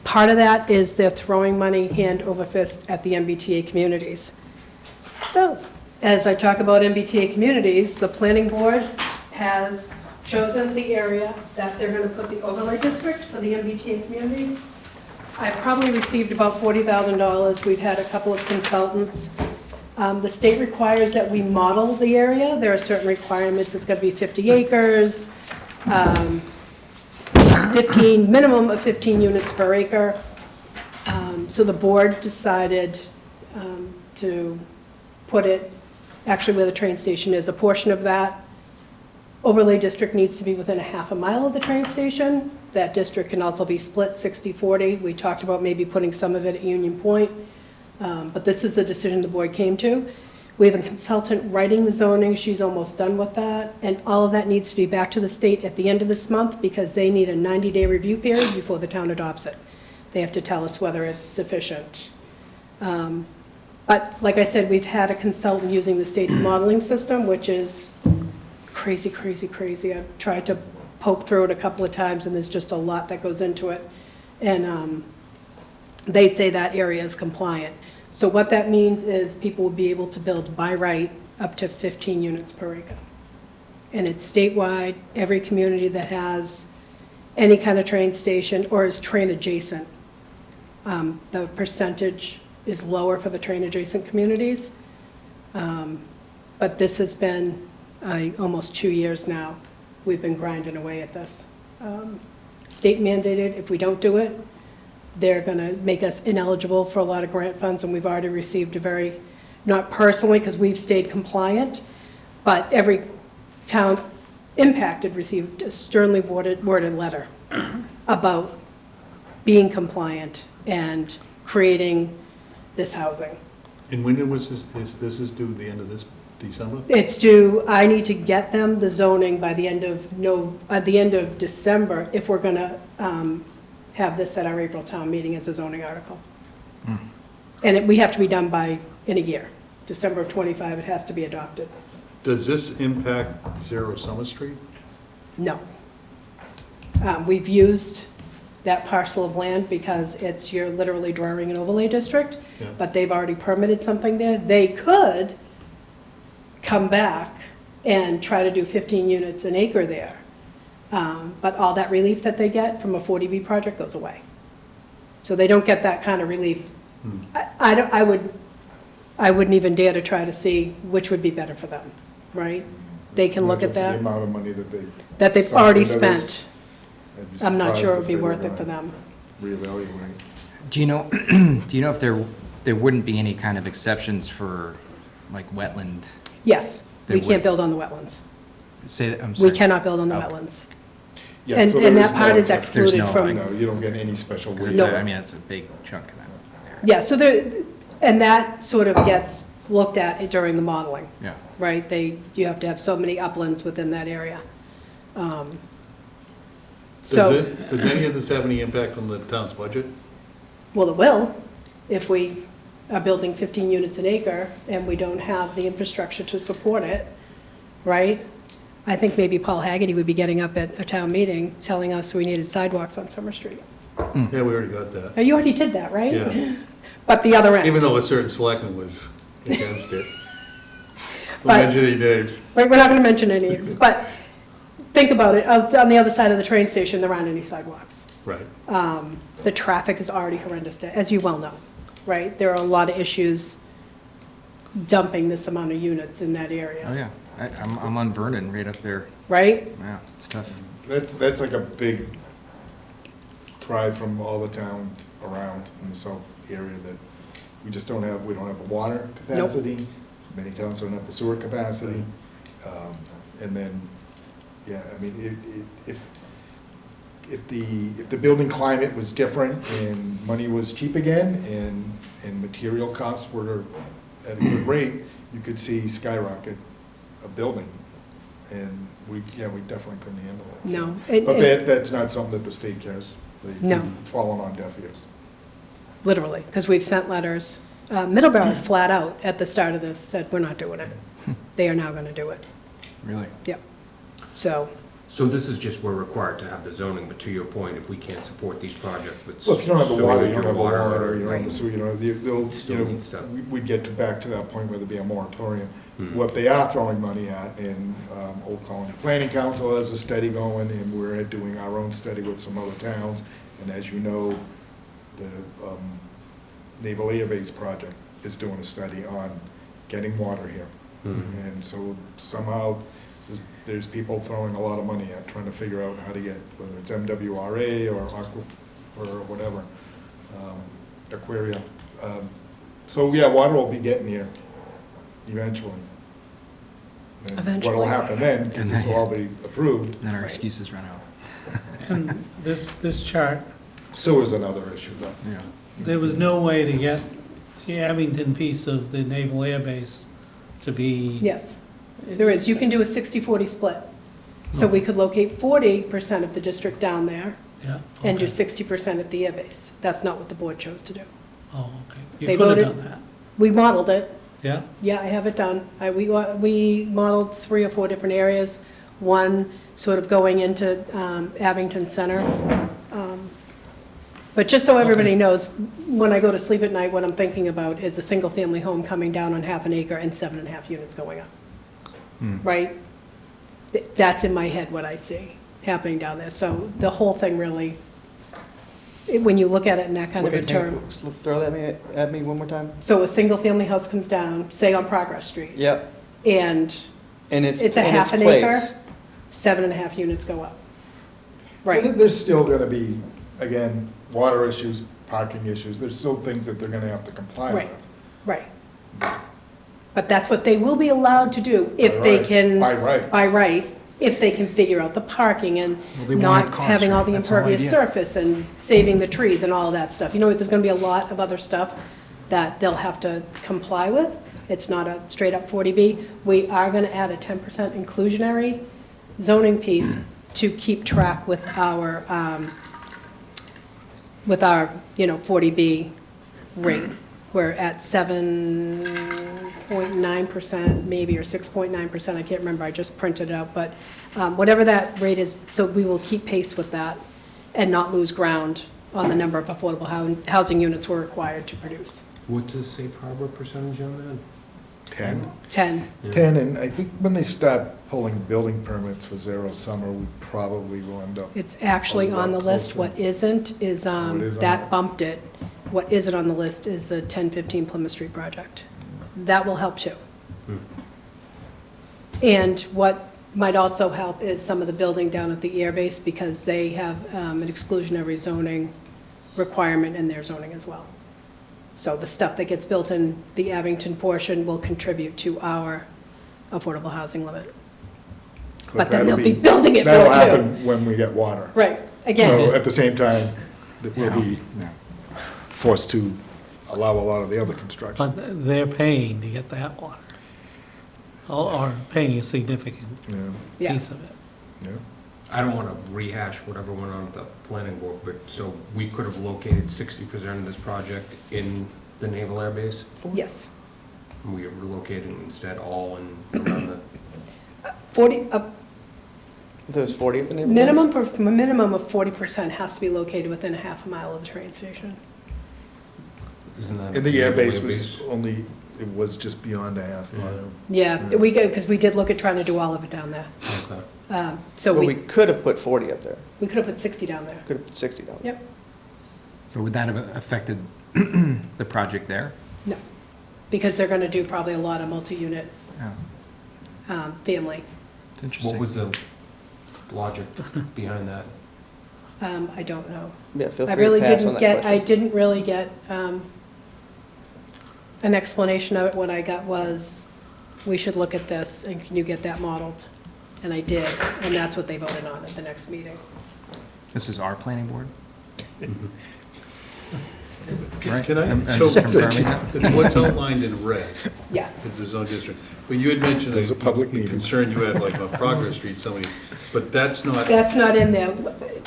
Part of that is they're throwing money hand over fist at the MBTA communities. So, as I talk about MBTA communities, the planning board has chosen the area that they're going to put the overlay district for the MBTA communities. I've probably received about $40,000. We've had a couple of consultants. The state requires that we model the area. There are certain requirements. It's got to be 50 acres, 15, minimum of 15 units per acre. So the board decided to put it actually where the train station is. A portion of that overlay district needs to be within a half a mile of the train station. That district can also be split 60-40. We talked about maybe putting some of it at Union Point. But this is the decision the board came to. We have a consultant writing the zoning. She's almost done with that. And all of that needs to be back to the state at the end of this month because they need a 90-day review period before the town adopts it. They have to tell us whether it's sufficient. But like I said, we've had a consultant using the state's modeling system, which is crazy, crazy, crazy. I've tried to poke through it a couple of times, and there's just a lot that goes into it. And they say that area is compliant. So what that means is people will be able to build by right up to 15 units per acre. And it's statewide, every community that has any kind of train station or is train adjacent. The percentage is lower for the train adjacent communities. But this has been almost 2 years now. We've been grinding away at this. State mandated, if we don't do it, they're going to make us ineligible for a lot of grant funds, and we've already received a very, not personally, because we've stayed compliant, but every town impacted received a sternly worded letter about being compliant and creating this housing. And when was this is due the end of this December? It's due, I need to get them the zoning by the end of December if we're going to have this at our April town meeting as a zoning article. And we have to be done in a year. December of '25, it has to be adopted. Does this impact 0 Summer Street? No. We've used that parcel of land because you're literally drawing an overlay district, Yeah. but they've already permitted something there, they could come back and try to do 15 units an acre there. But all that relief that they get from a 40B project goes away. So they don't get that kind of relief. I wouldn't even dare to try to see which would be better for them, right? They can look at The that, amount of money that they've sunk already into this, spent. I'd be I'm not sure it would surprised be if they were worth it for gonna them. Reevaluate. Do you know, do you know if there wouldn't be any kind of exceptions for, like, wetland? Yes, There we can't would. build on the wetlands. Say, that- I'm We sorry. cannot build on the Oh. wetlands. Yeah, And so there that no part is exception. There's excluded no, from, No, you don't get any special 'Cause waiver. it's I mean, it's a big chunk of that. yeah, so there, and that sort of gets looked at during the modeling, Yeah. right? You have to have so many uplands within that area. So, Does any of this have any impact on the town's budget? well, it will, if we are building 15 units an acre and we don't have the infrastructure to support it, right? I think maybe Paul Haggerty would be getting up at a town meeting telling us we needed sidewalks on Summer Street. Yeah, we already got that. Now, you already did that, right? Yeah. But the other end. Even though a certain selectman was against it. Don't But- mention any names. Right, we're not gonna mention any, but think about it, on the other side of the train station, there aren't any sidewalks. Right. The traffic is already horrendous, there, as you well know, right? There are a lot of issues dumping this amount of units in that Oh, area, yeah. I'm on Vernon, right up there. right? Yeah, it's tough. That's like a big cry from all the towns around in the south area that we just don't have the water capacity. Many towns don't have the sewer capacity. And then, yeah, I mean, if the building climate was different and money was cheap again and material costs were at a good rate, you could see skyrocket a building. And we definitely couldn't handle it. so. No, But that's not something that the state cares. No. They've fallen on deaf ears. Literally, because we've sent letters. Middleborough flat out at the start of this said, we're not doing it. They are now gonna do it, Really? yep. So, So this is just, we're required to have the zoning, but to your point, if we can't support these projects with Well, if you don't have the water, you sewage don't or have the water, water, you don't have the sewer, they'll, Still need stuff. we'd get back to that point where there'd be a moratorium. Hmm. What they are throwing money at, and Old Colony Planning Council has a study going, and we're doing our own study with some other towns. And as you know, the Naval Air Base project is doing a study on getting water here. Mhm. And so somehow, there's people throwing a lot of money at trying to figure out how to get, whether it's MWRA or Aqua, or whatever, Aquaria. So, yeah, water will be getting here eventually. And Eventually. what'll happen then, because this will all be approved, Then our excuses run out. And this chart, sewer's another issue, though. Yeah. there was no way to get the Abington piece of the Naval Air Base to be. yes, there is. You can do a 60-40 split. So we could locate 40% of the district down there Yeah. and do okay. 60% at the air base. That's not what the board chose to do. Oh, okay. They You could have voted- done that, We modeled it. yeah? Yeah, I have it done. We modeled 3 or 4 different areas, one sort of going into Abington Center. But just so everybody Okay. knows, when I go to sleep at night, what I'm thinking about is a single-family home coming down on half an acre and 7.5 units going up. Right? That's in my head what I see happening down there. So the whole thing really, when you look at it in that kind of a term. Throw that at me one more time? So a single-family house comes down, say on Progress Street. Yep. And And it's a half an acre, 7.5 units go up. Right, There's still gonna be, again, water issues, parking issues, there's still things that they're gonna have to comply with. right, right. But that's what they will be allowed to do if they right. can. By right. By right, if they can figure out the parking and Well, they won't have not cars, having all right? the That's the whole impervious idea. surface and saving the trees and all of that stuff. You know, there's gonna be a lot of other stuff that they'll have to comply with. It's not a straight-up 40B. We are gonna add a 10% inclusionary zoning piece to keep track with our, 40B rate. We're at 7.9% maybe, or 6.9%, I can't remember, I just printed it out, but whatever that rate is, so we will keep pace with that. and not lose ground on the number of affordable housing units we're required to produce. What's the safe harbor percentage on that? 10. 10. 10, and I think when they start pulling building permits for Zero Summer, we probably will end up. It's actually on the list. What isn't is, What is on that it? bumped it. What isn't on the list is the 1015 Plymouth Street project. That will help too. And what might also help is some of the building down at the air base, because they have an exclusionary zoning requirement in their zoning as well. So the stuff that gets built in the Abington portion will contribute to our affordable housing limit. But then they'll be building it more That'll too. happen when we get water. Right, So again, at the same time, that we'll be forced to allow a lot of the other construction. But they're paying to get that water. Or paying a significant Yeah, yeah. piece of it. yeah. I don't want to rehash whatever went on at the planning board, but so we could have located 60% of this project in the Naval Air Base? Yes. And we relocated instead all in around the, 40, There's 40 at the neighborhood? minimum of 40% has to be located within a half a mile of the train station. isn't that? And the air Naval base was only, it was just beyond a half mile. Yeah, we go, because we did look at trying to do all of it down there. Okay. So Well, we we could have put 40 up there. could have put 60 down there. Could have put 60 down. Yep, But would that have affected the project there? no, because they're going to do probably a lot of multi-unit Yeah, family. it's interesting. What was the logic behind that? I don't know. Yeah, feel I free to really pass on didn't that get, I question. didn't really get an explanation of it. What I got was, we should look at this, and can you get that modeled? And I did, and that's what they voted on at the next meeting. This is our planning board? Right? Can I, I'm so just confirming that. it's what's outlined in red, Yes. it's the zone district. But you had mentioned Those are public a meetings. concern you had like on Progress Street, somebody, but that's not, That's not in there.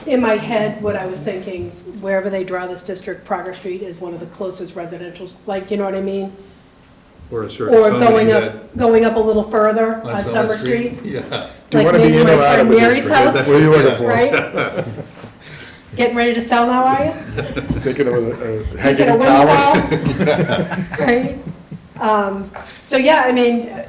In my head, what I was thinking, wherever they draw this district, Progress Street is one of the closest residential, like, you know what I mean? or a certain Or somebody that. going up a little further on on Summer Street. Yeah. Do you Like want to be maybe in my or out of friend the Mary's district? house, What are you looking for? right? Getting ready to sell now, are you? Thinking of Thinking Hanging of Towers? Windfall? Right? So, yeah, I mean,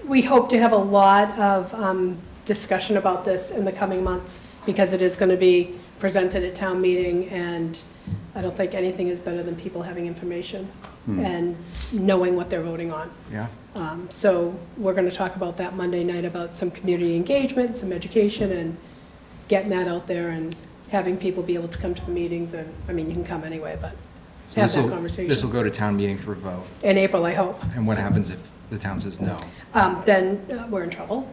we hope to have a lot of discussion about this in the coming months, because it is going to be presented at town meeting, and I don't think anything is better than people having information and knowing what they're voting on. Yeah. So we're going to talk about that Monday night, about some community engagement, some education, and getting that out there, and having people be able to come to the meetings, and, I mean, you can come anyway, but So have this'll- that conversation. This will go to town meeting for a vote. In April, I hope. And what happens if the town says no? Then we're in trouble.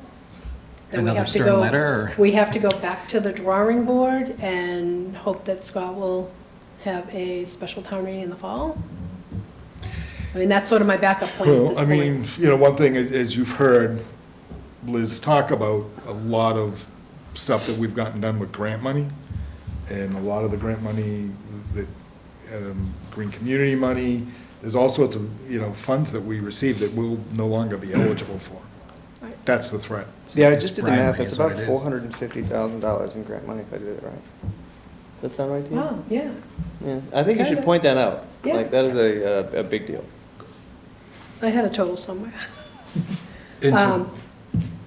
Then we Another have to stern go- letter, or? We have to go back to the drawing board and hope that Scott will have a special town meeting in the fall. I mean, that's sort of my backup plan at Well, this I mean, point. one thing, as you've heard Liz talk about, a lot of stuff that we've gotten done with grant money, and a lot of the grant money, the green community money, there's all sorts of, funds that we receive that we'll no longer be eligible for. Right. That's the threat. Yeah, I It's just did the primary math. It's is what about it is. $450,000 in grant money, if I did it right. That sound right to you? Oh, yeah. Yeah, I think you should Kinda. point that out. Yeah. Like, that is a big deal. I had a total somewhere. And so, Um,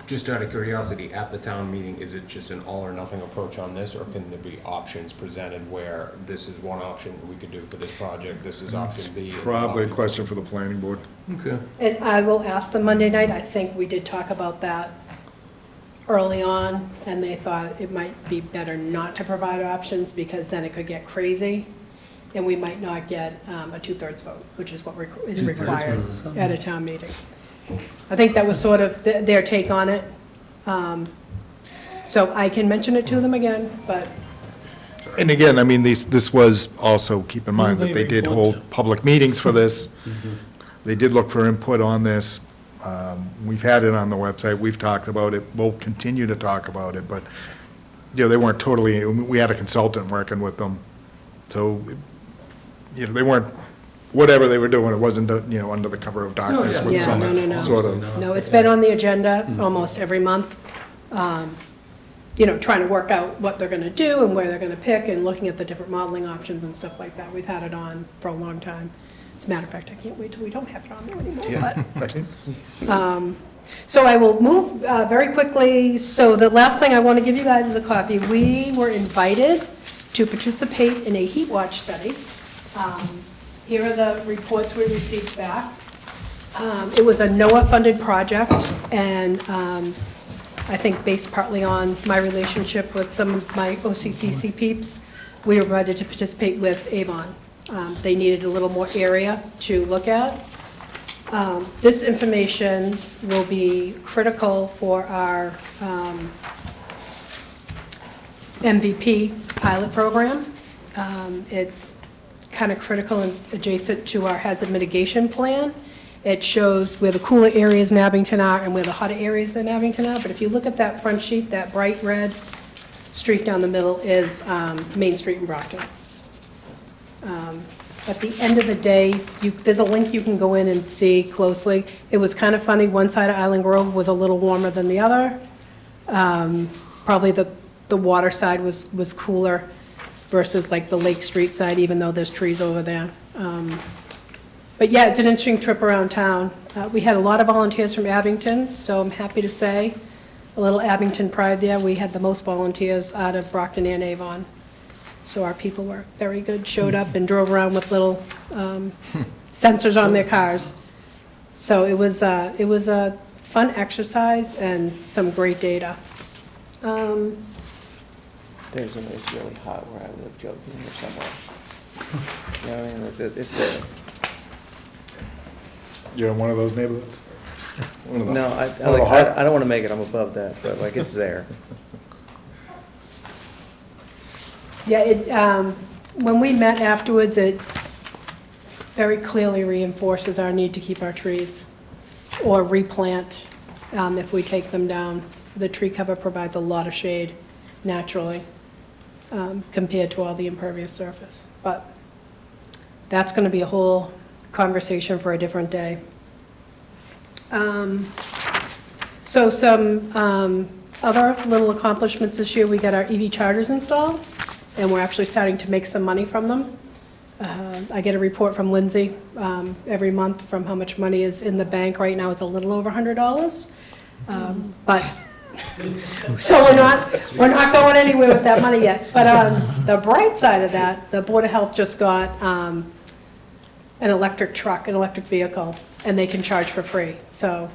just out of curiosity, at the town meeting, is it just an all or nothing approach on this, or can there be options presented where this is one option we could do for this project, this is option B? and Probably a option- question for the planning board. Okay. And I will ask them Monday night. I think we did talk about that early on, and they thought it might be better not to provide options, because then it could get crazy, and we might not get a two-thirds vote, which is what is required at a town meeting. I think that was sort of their take on it. So I can mention it to them again, but And again, I mean, this was also, keep in mind, that they did hold public meetings for this. They did look for input on this. We've had it on the website, we've talked about it, we'll continue to talk about it, but, they weren't totally, we had a consultant working with them. So, they weren't, whatever they were doing, it wasn't, under the cover of darkness yeah. with Yeah, some no. sort of. no, it's been on the agenda almost every month. trying to work out what they're going to do and where they're going to pick and looking at the different modeling options and stuff like that. We've had it on for a long time. As a matter of fact, I can't wait till we don't have it on there anymore. But so I will move very quickly. So the last thing I want to give you guys is a copy. We were invited to participate in a heat watch study. Here are the reports we received back. It was a NOAA-funded project, and I think based partly on my relationship with some of my OCPC peeps, we were invited to participate with Avon. They needed a little more area to look at. This information will be critical for our MVP pilot program. It's kind of critical and adjacent to our hazard mitigation plan. It shows where the cooler areas in Abington are and where the hotter areas in Abington are. But if you look at that front sheet, that bright red streak down the middle is Main Street in Brockton. At the end of the day, there's a link you can go in and see closely. It was kind of funny, one side of Island Grove was a little warmer than the other. Probably the water side was cooler versus like the Lake Street side, even though there's trees over there. But yeah, it's an interesting trip around town. We had a lot of volunteers from Abington, so I'm happy to say, a little Abington pride there. We had the most volunteers out of Brockton and Avon. So our people were very good, showed up and drove around with little sensors on their cars. So it was a fun exercise and some great data. There's one that's really hot where I live, Joe, in here somewhere. You know what I mean? It's there. You're in one of those neighborhoods? One of the- No, one of the hot- I don't want to make it, I'm above that, but like, it's there. Yeah, when we met afterwards, it very clearly reinforces our need to keep our trees or replant if we take them down. The tree cover provides a lot of shade naturally compared to all the impervious surface. But that's going to be a whole conversation for a different day. So some other little accomplishments this year, we got our EV chargers installed, and we're actually starting to make some money from them. I get a report from Lindsay every month from how much money is in the bank. Right now, it's a little over $100. But, so we're not going anywhere with that money yet. But on the bright side of that, the Board of Health just got an electric truck, an electric vehicle, and they can charge for free. So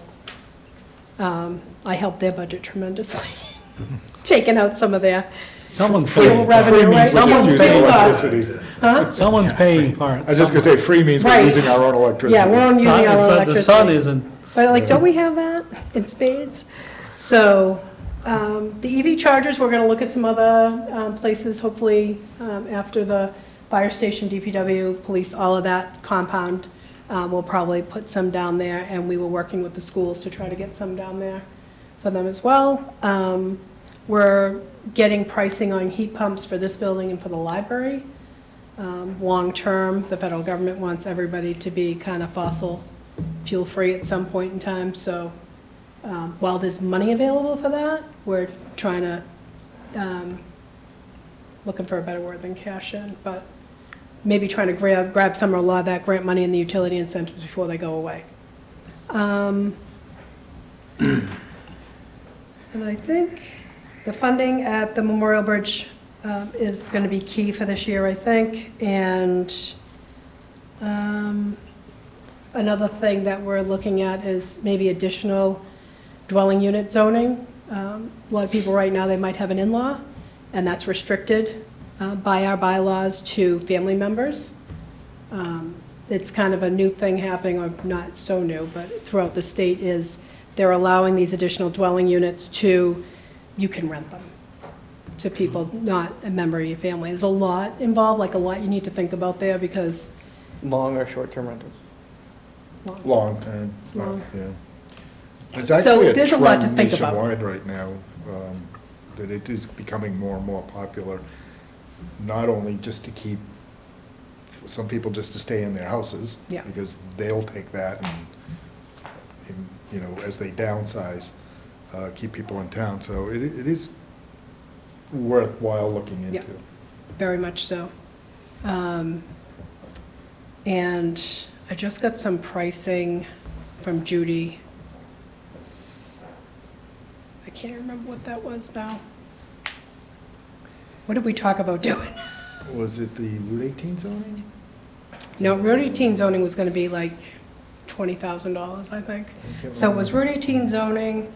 I helped their budget tremendously, taking out some of their Someone's fuel paying, revenue, right? Someone's Someone's using paying us. electricity. someone's paying for it. I was just gonna say, free means we're Right. using our own electricity. Yeah, we're on using our own The sun electricity. isn't, But like, don't we have that in spades? So, the EV chargers, we're gonna look at some other places, hopefully, after the fire station, DPW, police, all of that compound. We'll probably put some down there, and we were working with the schools to try to get some down there for them as well. We're getting pricing on heat pumps for this building and for the library. Long-term, the federal government wants everybody to be kind of fossil fuel-free at some point in time, so while there's money available for that, we're trying to, looking for a better word than cash in, but maybe trying to grab some or a lot of that grant money and the utility incentives before they go away. And I think the funding at the Memorial Bridge is going to be key for this year, I think. And another thing that we're looking at is maybe additional dwelling unit zoning. A lot of people right now, they might have an in-law, and that's restricted by our bylaws to family members. It's kind of a new thing happening, or not so new, but throughout the state is they're allowing these additional dwelling units to, you can rent them to people not a member of your family. There's a lot involved, like a lot you need to think about there because. Long or short-term rentals? Long term, Long. yeah. It's actually a there's a lot to trend think about. nationwide right now, that it is becoming more and more popular, not only just to keep, some people just to stay in their houses. Yeah. Because they'll take that and, you know, as they downsize, keep people in town. So it is worthwhile looking Yeah. into. Very much so. And I just got some pricing from Judy. I can't remember what that was now. What did we talk about doing? Was it the Route 18 zoning? No, Route 18 zoning was gonna be like $20,000, I think. can't So it was Route 18 zoning.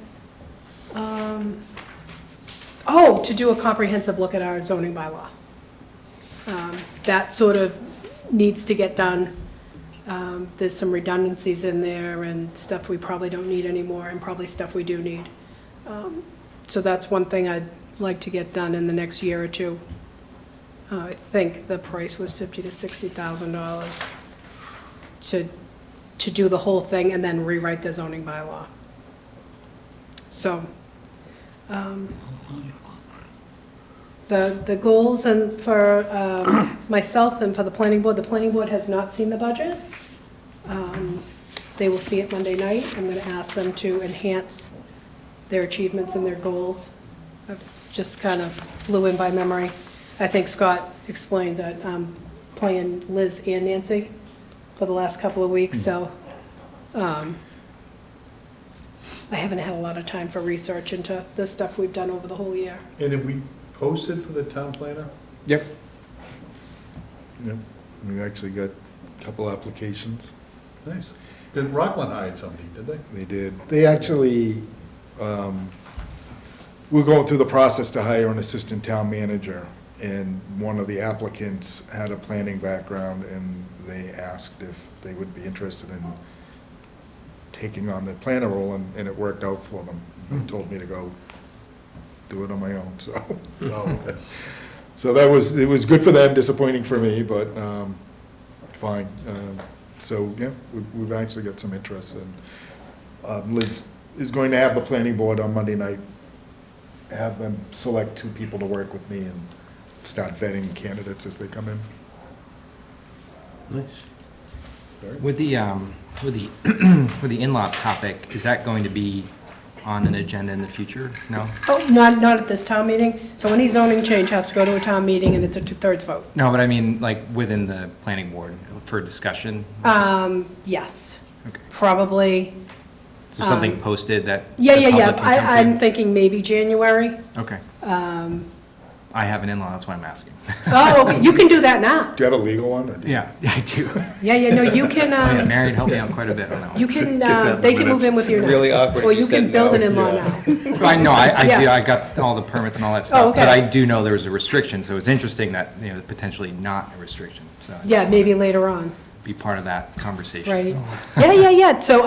Oh, to do a comprehensive look at our zoning bylaw. That sort of needs to get done. There's some redundancies in there and stuff we probably don't need anymore, and probably stuff we do need. So that's one thing I'd like to get done in the next year or two. I think the price was $50,000 to $60,000 to do the whole thing and then rewrite the zoning bylaw. So, the goals and for myself and for the planning board has not seen the budget. They will see it Monday night. I'm going to ask them to enhance their achievements and their goals. I've just kind of flew in by memory. I think Scott explained that playing Liz and Nancy for the last couple of weeks, so I haven't had a lot of time for research into the stuff we've done over the whole year. And did we post it for the town planner? Yep. Yep, we actually got a couple applications. Nice. Did Rockland hired somebody, did they? They did. They actually, we're going through the process to hire an assistant town manager, and one of the applicants had a planning background, and they asked if they would be interested in taking on the planner role, and it worked out for them. They told me to go do it on my own, so. Oh, okay. So that was, it was good for them, disappointing for me, but fine. So, yeah, we've actually got some interest, and Liz is going to have the planning board on Monday night, have them select 2 people to work with me and start vetting candidates as they come in. Nice. With the with the in-law topic, is that going to be on an agenda in the future? No? Oh, not at this town meeting. So any zoning change has to go to a town meeting, and it's a 2/3 vote. No, but I mean, like, within the planning board for discussion? Yes, Okay. probably. So something posted that Yeah, the yeah, public can come I'm to? thinking maybe January. Okay. I have an in-law, that's why I'm asking. Oh, okay, you can do that now. Do you have a legal one? Or do you- Yeah, I do. Yeah, no, you can, Oh, yeah, married helped me out quite a bit on that one. you can, that in they the can move in minutes. with you now. Really awkward Or if you you can said build no. an in-law Yeah. now. I know, I Yeah. do, I got all the permits and all that stuff. okay. But I do know there was a restriction, so it's interesting that, you know, potentially not a restriction. So I'd Yeah, maybe later on, be part of that conversation. right? Yeah, so,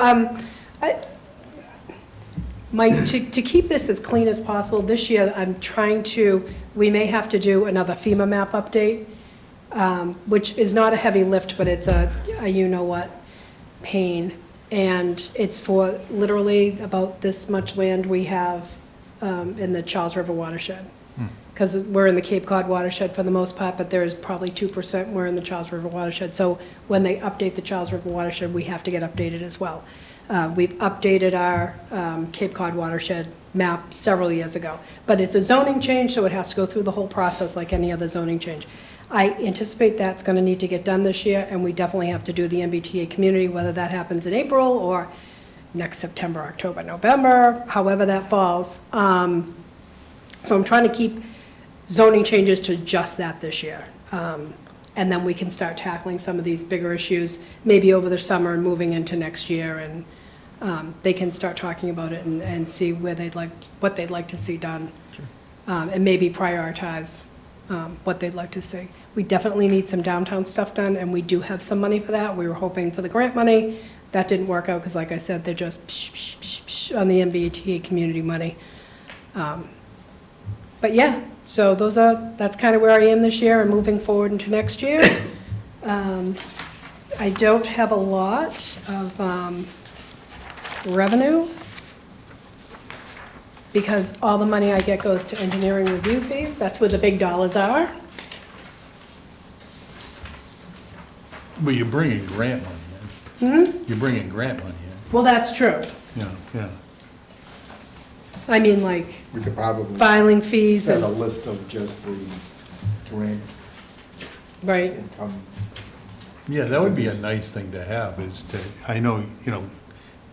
to keep this as clean as possible, this year, I'm trying to, we may have to do another FEMA map update, which is not a heavy lift, but it's a you-know-what pain. And it's for literally about this much land we have in the Charles River watershed. Because we're in the Cape Cod watershed for the most part, but there's probably 2% we're in the Charles River watershed. So when they update the Charles River watershed, we have to get updated as well. We've updated our Cape Cod watershed map several years ago. But it's a zoning change, so it has to go through the whole process like any other zoning change. I anticipate that's going to need to get done this year, and we definitely have to do the MBTA community, whether that happens in April or next September, October, November, however that falls. So I'm trying to keep zoning changes to just that this year. And then we can start tackling some of these bigger issues, maybe over the summer and moving into next year, and they can start talking about it and see where what they'd like to see done. And maybe prioritize what they'd like to see. We definitely need some downtown stuff done, and we do have some money for that. We were hoping for the grant money. That didn't work out, because like I said, they're just on the MBTA community money. But yeah, so that's kind of where I am this year and moving forward into next year. I don't have a lot of revenue, because all the money I get goes to engineering review fees. That's where the big dollars are. But you're bringing grant money in. You're bringing grant money Well, that's true. in. Yeah, yeah. I mean, like, We could probably filing fees set a and, list of just the grant right, income. Yeah, that would be a nice thing to have, is to, I know,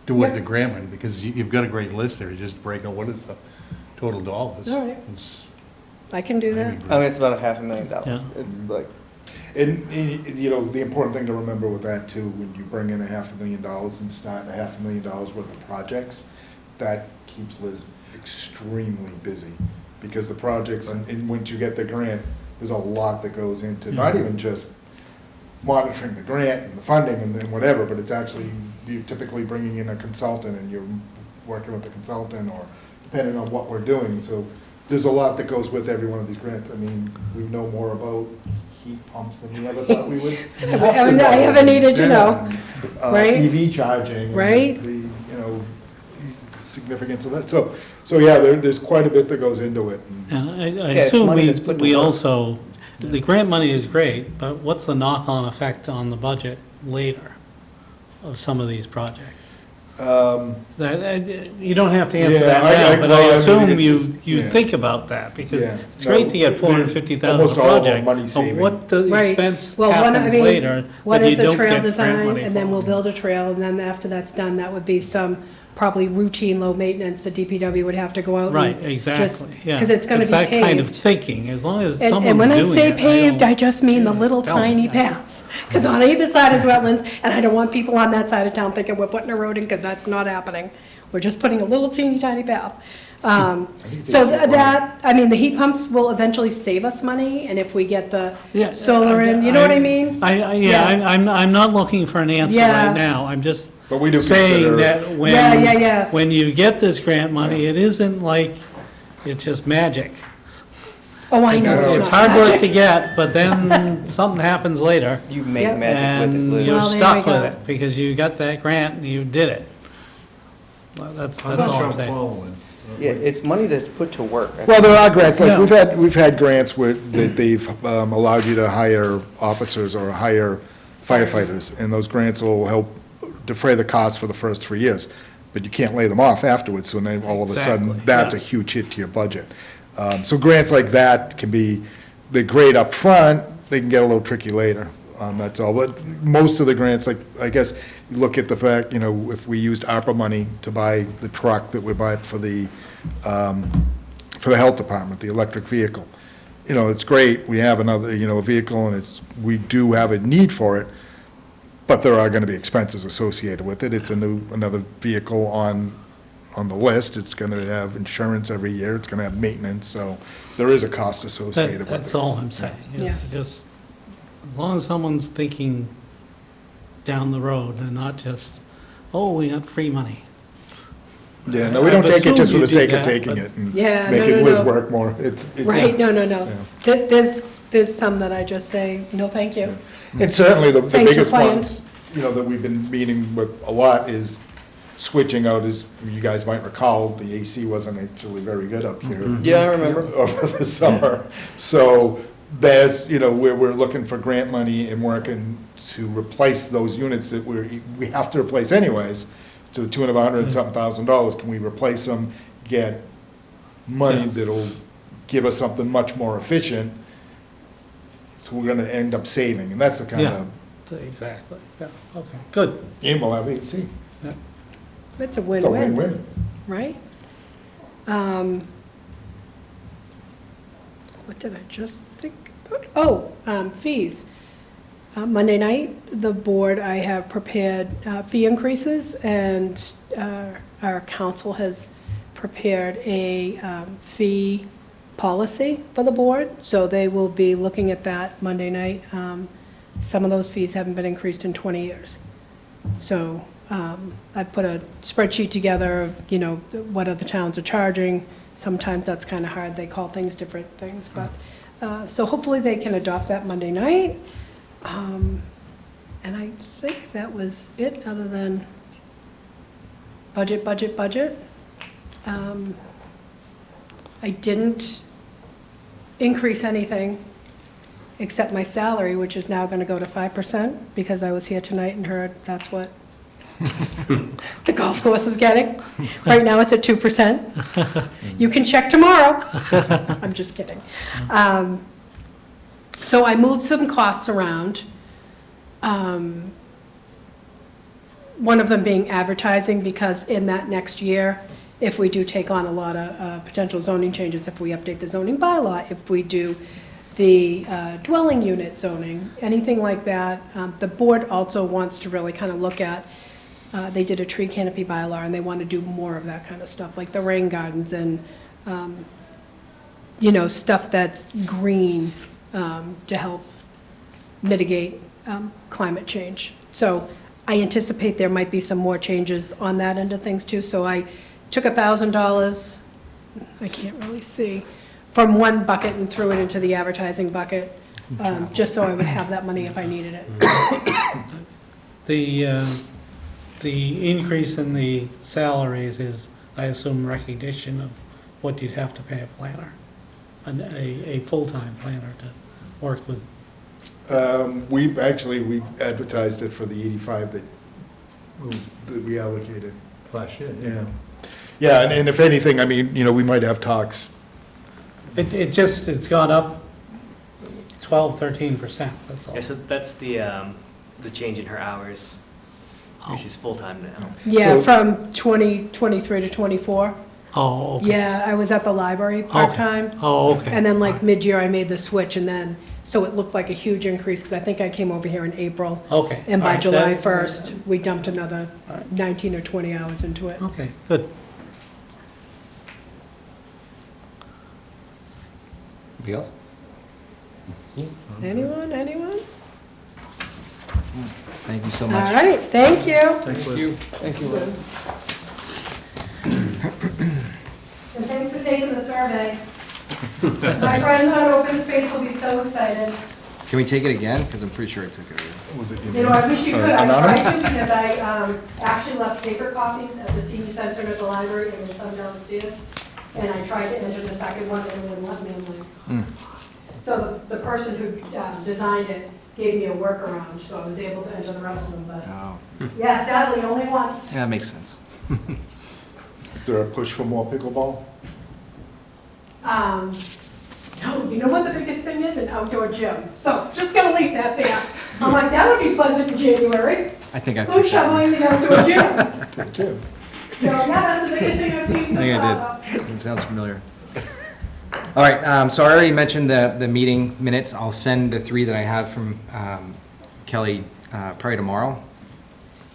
do with the grant money, because you've got a great list there, just break out what is the total dollars. All right. It's- I can do that. I'd be I great. mean, it's about $500,000. Yeah. It's like, And, the important thing to remember with that too, when you bring in $500,000 and start $500,000 worth of projects, that keeps Liz extremely busy. Because the projects, and once you get the grant, there's a lot that goes into, not even just monitoring the grant and the funding and then whatever, but it's actually, you're typically bringing in a consultant and you're working with the consultant, or depending on what we're doing. So there's a lot that goes with every one of these grants. I mean, we know more about heat pumps than we ever thought we would. I haven't needed to know, right? EV charging. and Right. The, significance of that. So yeah, there's quite a bit that goes into it. And And I it's assume money that's put to we work. also, the grant money is great, but what's the knock-on effect on the budget later of some of these projects? You don't have to answer Yeah, that now, but well, I I mean, assume it's you, just- you yeah. think about that, because Yeah. it's great to get No, $450,000 a almost all of our project, money but saving. what the Right. expense Well, one, I happens mean, later One that you is the don't trail get grant design, money and then for? we'll build a trail, and then after that's done, that would be some probably routine, low maintenance, the DPW would have to go out and Right, just- exactly, yeah. Because it's gonna be That kind of paved. thinking, as long as And someone's when I doing say it, paved, I don't- just mean the little No. tiny path. Because on either side is wetlands, and I don't want people on that side of town thinking we're putting a road in, because that's not happening. We're just putting a little teeny tiny path. So that, I mean, the heat pumps will eventually save us money, and if we get the Yeah, solar in, you know what I mean? Yeah, Yeah. I'm not looking for an answer Yeah. right now, I'm just But we do saying consider- that Yeah. when you get this grant money, it isn't like it's just magic. Oh, I know, It's it's hard not work to magic. get, but then something happens later, you make Yep. magic with it, and Liz. you're Well, there stuck we with go. it, because you got that grant and you did it. Well, that's I'm not all sure I'm I'm saying. following. Yeah, it's money that's put to work. Well, there are grants, like, Yeah. we've had grants where they've allowed you to hire officers or hire firefighters, and those grants will help defray the costs for the first 3 years. But you can't lay them off afterwards, so then all of a sudden, Exactly, that's a yeah. huge hit to your budget. So grants like that can be, they're great up front. They can get a little tricky later, that's all. But most of the grants, like, I guess, you look at the fact, if we used ARPA money to buy the truck that we buy for the health department, the electric vehicle, it's great, we have another, a vehicle, and we do have a need for it, but there are gonna be expenses associated with it. It's another vehicle on the list. It's gonna have insurance every year, it's gonna have maintenance, so there is a cost associated with it. That's all I'm saying, Yeah. is just, as long as someone's thinking down the road and not just, oh, we got free money. Yeah, no, we don't take it just for the I've assumed sake you of do that, taking but- it and Yeah, make no, it no, Liz no. work more. Right, no. Yeah. There's some that I just say, no, thank you. And certainly, the Thanks for biggest playing. ones, that we've been meeting with a lot is switching out, as you guys might recall, the AC wasn't actually very good up here. Yeah, I remember. Over the summer. So there's, we're looking for grant money and working to replace those units that we have to replace anyways, to the tune of $100,000. Can we replace them, get money that'll give us something much more efficient? So we're gonna end up saving, and that's the kind Yeah. of, Exactly, yeah, okay, good. and we'll have AC. It's a It's a win-win, win-win. right? What did I just think about? Oh, fees. Monday night, the board, I have prepared fee increases, and our council has prepared a fee policy for the board, so they will be looking at that Monday night. Some of those fees haven't been increased in 20 years. So I put a spreadsheet together of, what other towns are charging. Sometimes that's kind of hard, they call things different things, but, so hopefully they can adopt that Monday night. And I think that was it, other than budget. I didn't increase anything except my salary, which is now gonna go to 5%, because I was here tonight and heard that's what the golf course is getting. Right now, it's at 2%. You can check tomorrow. I'm just kidding. So I moved some costs around. One of them being advertising, because in that next year, if we do take on a lot of potential zoning changes, if we update the zoning bylaw, if we do the dwelling unit zoning, anything like that, the board also wants to really kind of look at, they did a tree canopy bylaw, and they want to do more of that kind of stuff, like the rain gardens and, stuff that's green to help mitigate climate change. So I anticipate there might be some more changes on that end of things too. So I took $1,000, I can't really see, from one bucket and threw it into the advertising bucket, just so I would have that money if I needed it. The increase in the salaries is, I assume, recognition of what you'd have to pay a planner, a full-time planner to work with. We've advertised it for the 85 that we allocated. Last year. Yeah. Yeah, and if anything, I mean, we might have talks. It's gone up 12, 13%, that's all. Yeah, so that's the change in her hours. She's full-time now. Yeah, So- from 2023 to 24. Oh, okay. Yeah, I was at the library part-time. Oh, okay. And then like mid-year, I made the switch, and then, so it looked like a huge increase, because I think I came over here in April. Okay. And All by right, July that- 1st, we dumped another 19 or 20 hours into it. Okay, good. Anybody else? Anyone? Thank you so All much. right, thank you. Thanks, Liz. Thank you, Liz. And thanks for taking the survey. My friends on open space will be so excited. Can we take it again? Because I'm pretty sure I took it already. Was it I wish you could. I Anonymous? tried to, because I actually left paper copies at the senior center at the library, and there's some downstairs. And I tried to enter the second one, and it wouldn't let me. I'm like, So the person who designed it gave me a workaround, so I was able to enter the rest of them, but, Oh, yeah, sadly, only once. yeah, that makes sense. Is there a push for more pickleball? No, you know what the biggest thing is? An outdoor gym. So just gonna leave that there. I'm like, that would be pleasant in January. I think I Who's picked that one. shoveling the outdoor gym? Too. So, yeah, that's the biggest thing I've seen so I think far. I did. It sounds familiar. All right, so I already mentioned the meeting minutes. I'll send the 3 that I have from Kelly probably tomorrow.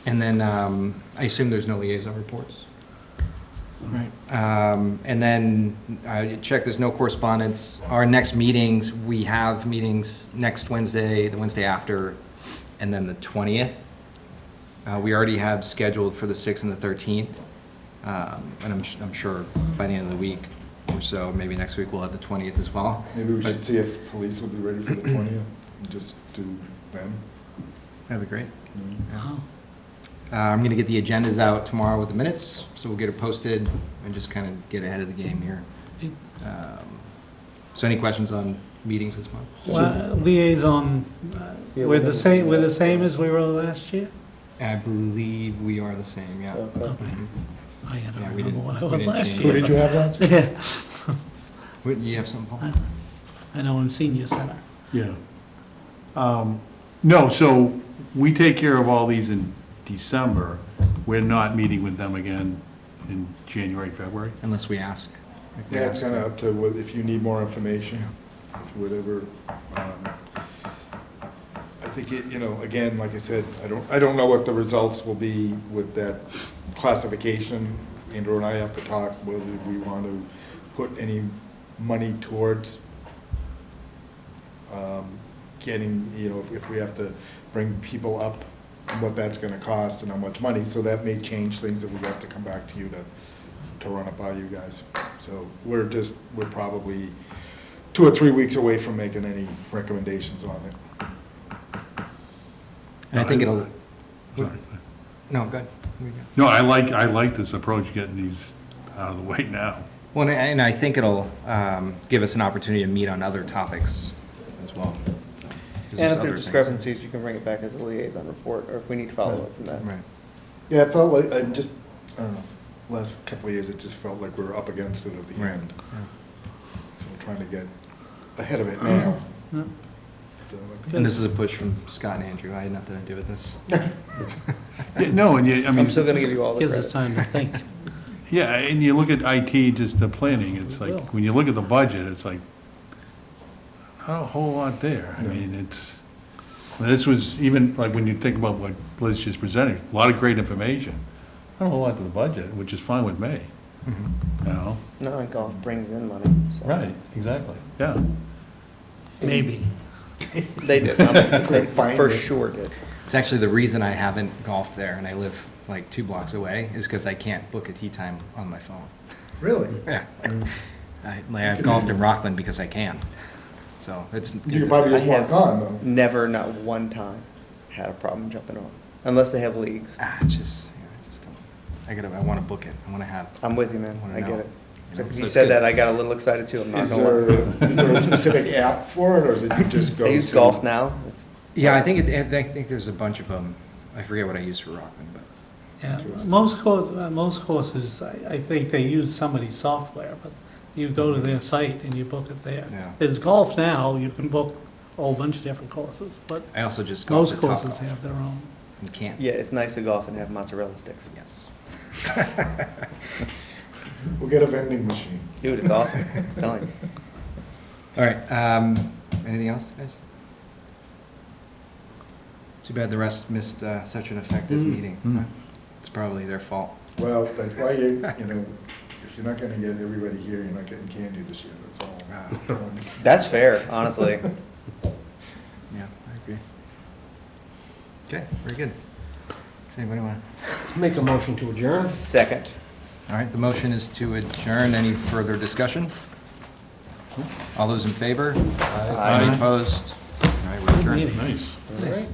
And then I assume there's no liaison reports? Right. And then I checked, there's no correspondence. Our next meetings, we have meetings next Wednesday, the Wednesday after, and then the 20th. We already have scheduled for the 6th and the 13th. And I'm sure by the end of the week or so, maybe next week, we'll have the 20th as well. Maybe we should see if police will be ready for the 20th, and just do them. That'd be great. Wow. I'm going to get the agendas out tomorrow with the minutes, so we'll get it posted and just kind of get ahead of the game here. So any questions on meetings this month? Well, liaison, we're the same as we were last year? I believe we are the same, yeah. I gotta Yeah, we remember didn't- what I we was didn't last change Who year. did you have last? Yeah, What, you have something, Paul? I know I'm senior center. Yeah. No, so we take care of all these in December. We're not meeting with them again in January, February. Unless we ask. If we Yeah, it's ask. kind of up to if you need more information, whatever. I think again, like I said, I don't know what the results will be with that classification. Andrew and I have to talk whether we want to put any money towards getting, if we have to bring people up, and what that's gonna cost and how much money, so that may change things that we have to come back to you to run it by you guys. So we're probably 2 or 3 weeks away from making any recommendations on it. And I think it'll, Sorry. no, good. No, I like this approach, getting these out of the way now. Well, and I think it'll give us an opportunity to meet on other topics as well. 'Cause And if other there's things. discrepancies, you can bring it back as a liaison report, or if we need to follow up from that. Right. Yeah, it felt like, I'm just, I don't know, last couple of years, it just felt like we were up against it at the Right. end. So we're trying to get ahead of it now. Yeah. So, And this is a push from Scott and Andrew. I had nothing to do with this. Yeah, no, and you, I mean. I'm still gonna give you all the Gives us credit. time to think. Yeah, and you look at IT, just the planning, it's It will. like, when you look at the budget, it's like, not a whole lot there. I mean, it's, this was even, like, when you think about what Liz just presented, a lot of great information. Not a whole lot to the budget, which is fine with me, you know? No, and golf brings in money. so. Right, exactly, yeah. Maybe. They did, they Find for it. sure did. It's actually the reason I haven't golfed there, and I live like 2 blocks away, is because I can't book a tee time on my phone. Really? Yeah. I've golfed in Rockland because I can. So it's. You could probably just I walk have on, though. Never, not one time, had a problem jumping on, unless they have leagues. It's just, I just don't, I want to book it. I want to have. I'm with you, man, wanna I know. get it. You So know, if so you it's said good. that, I got a little excited too, I'm not Is gonna lie. there a specific app for it, or is it you just go I to? use Golf Now. It's- Yeah, I think I think there's a bunch of them. I forget what I use for Rockland, but. Yeah, most courses, I think they use somebody's software, but you go to their site and you book it there. Yeah. There's Golf Now, you can book a whole bunch of different courses, but I also just golf most at Top courses Golf. have their own. You can't. Yeah, it's nice to golf and have mozzarella sticks. Yes. We'll get a vending machine. Dude, it's awesome, I'm telling you. All right, anything else, guys? Too bad the rest missed such an effective meeting. Huh? It's probably their fault. Well, that's why you know, if you're not gonna get everybody here, you're not getting candy this year, that's all. That's fair, honestly. Yeah, I agree. Okay, very good. Does anybody want? Make a motion to adjourn? Second. All right, the motion is to adjourn. Any further discussion? All those in favor? Aye. Any opposed? All right, we're adjourned. Meeting. Nice. All right.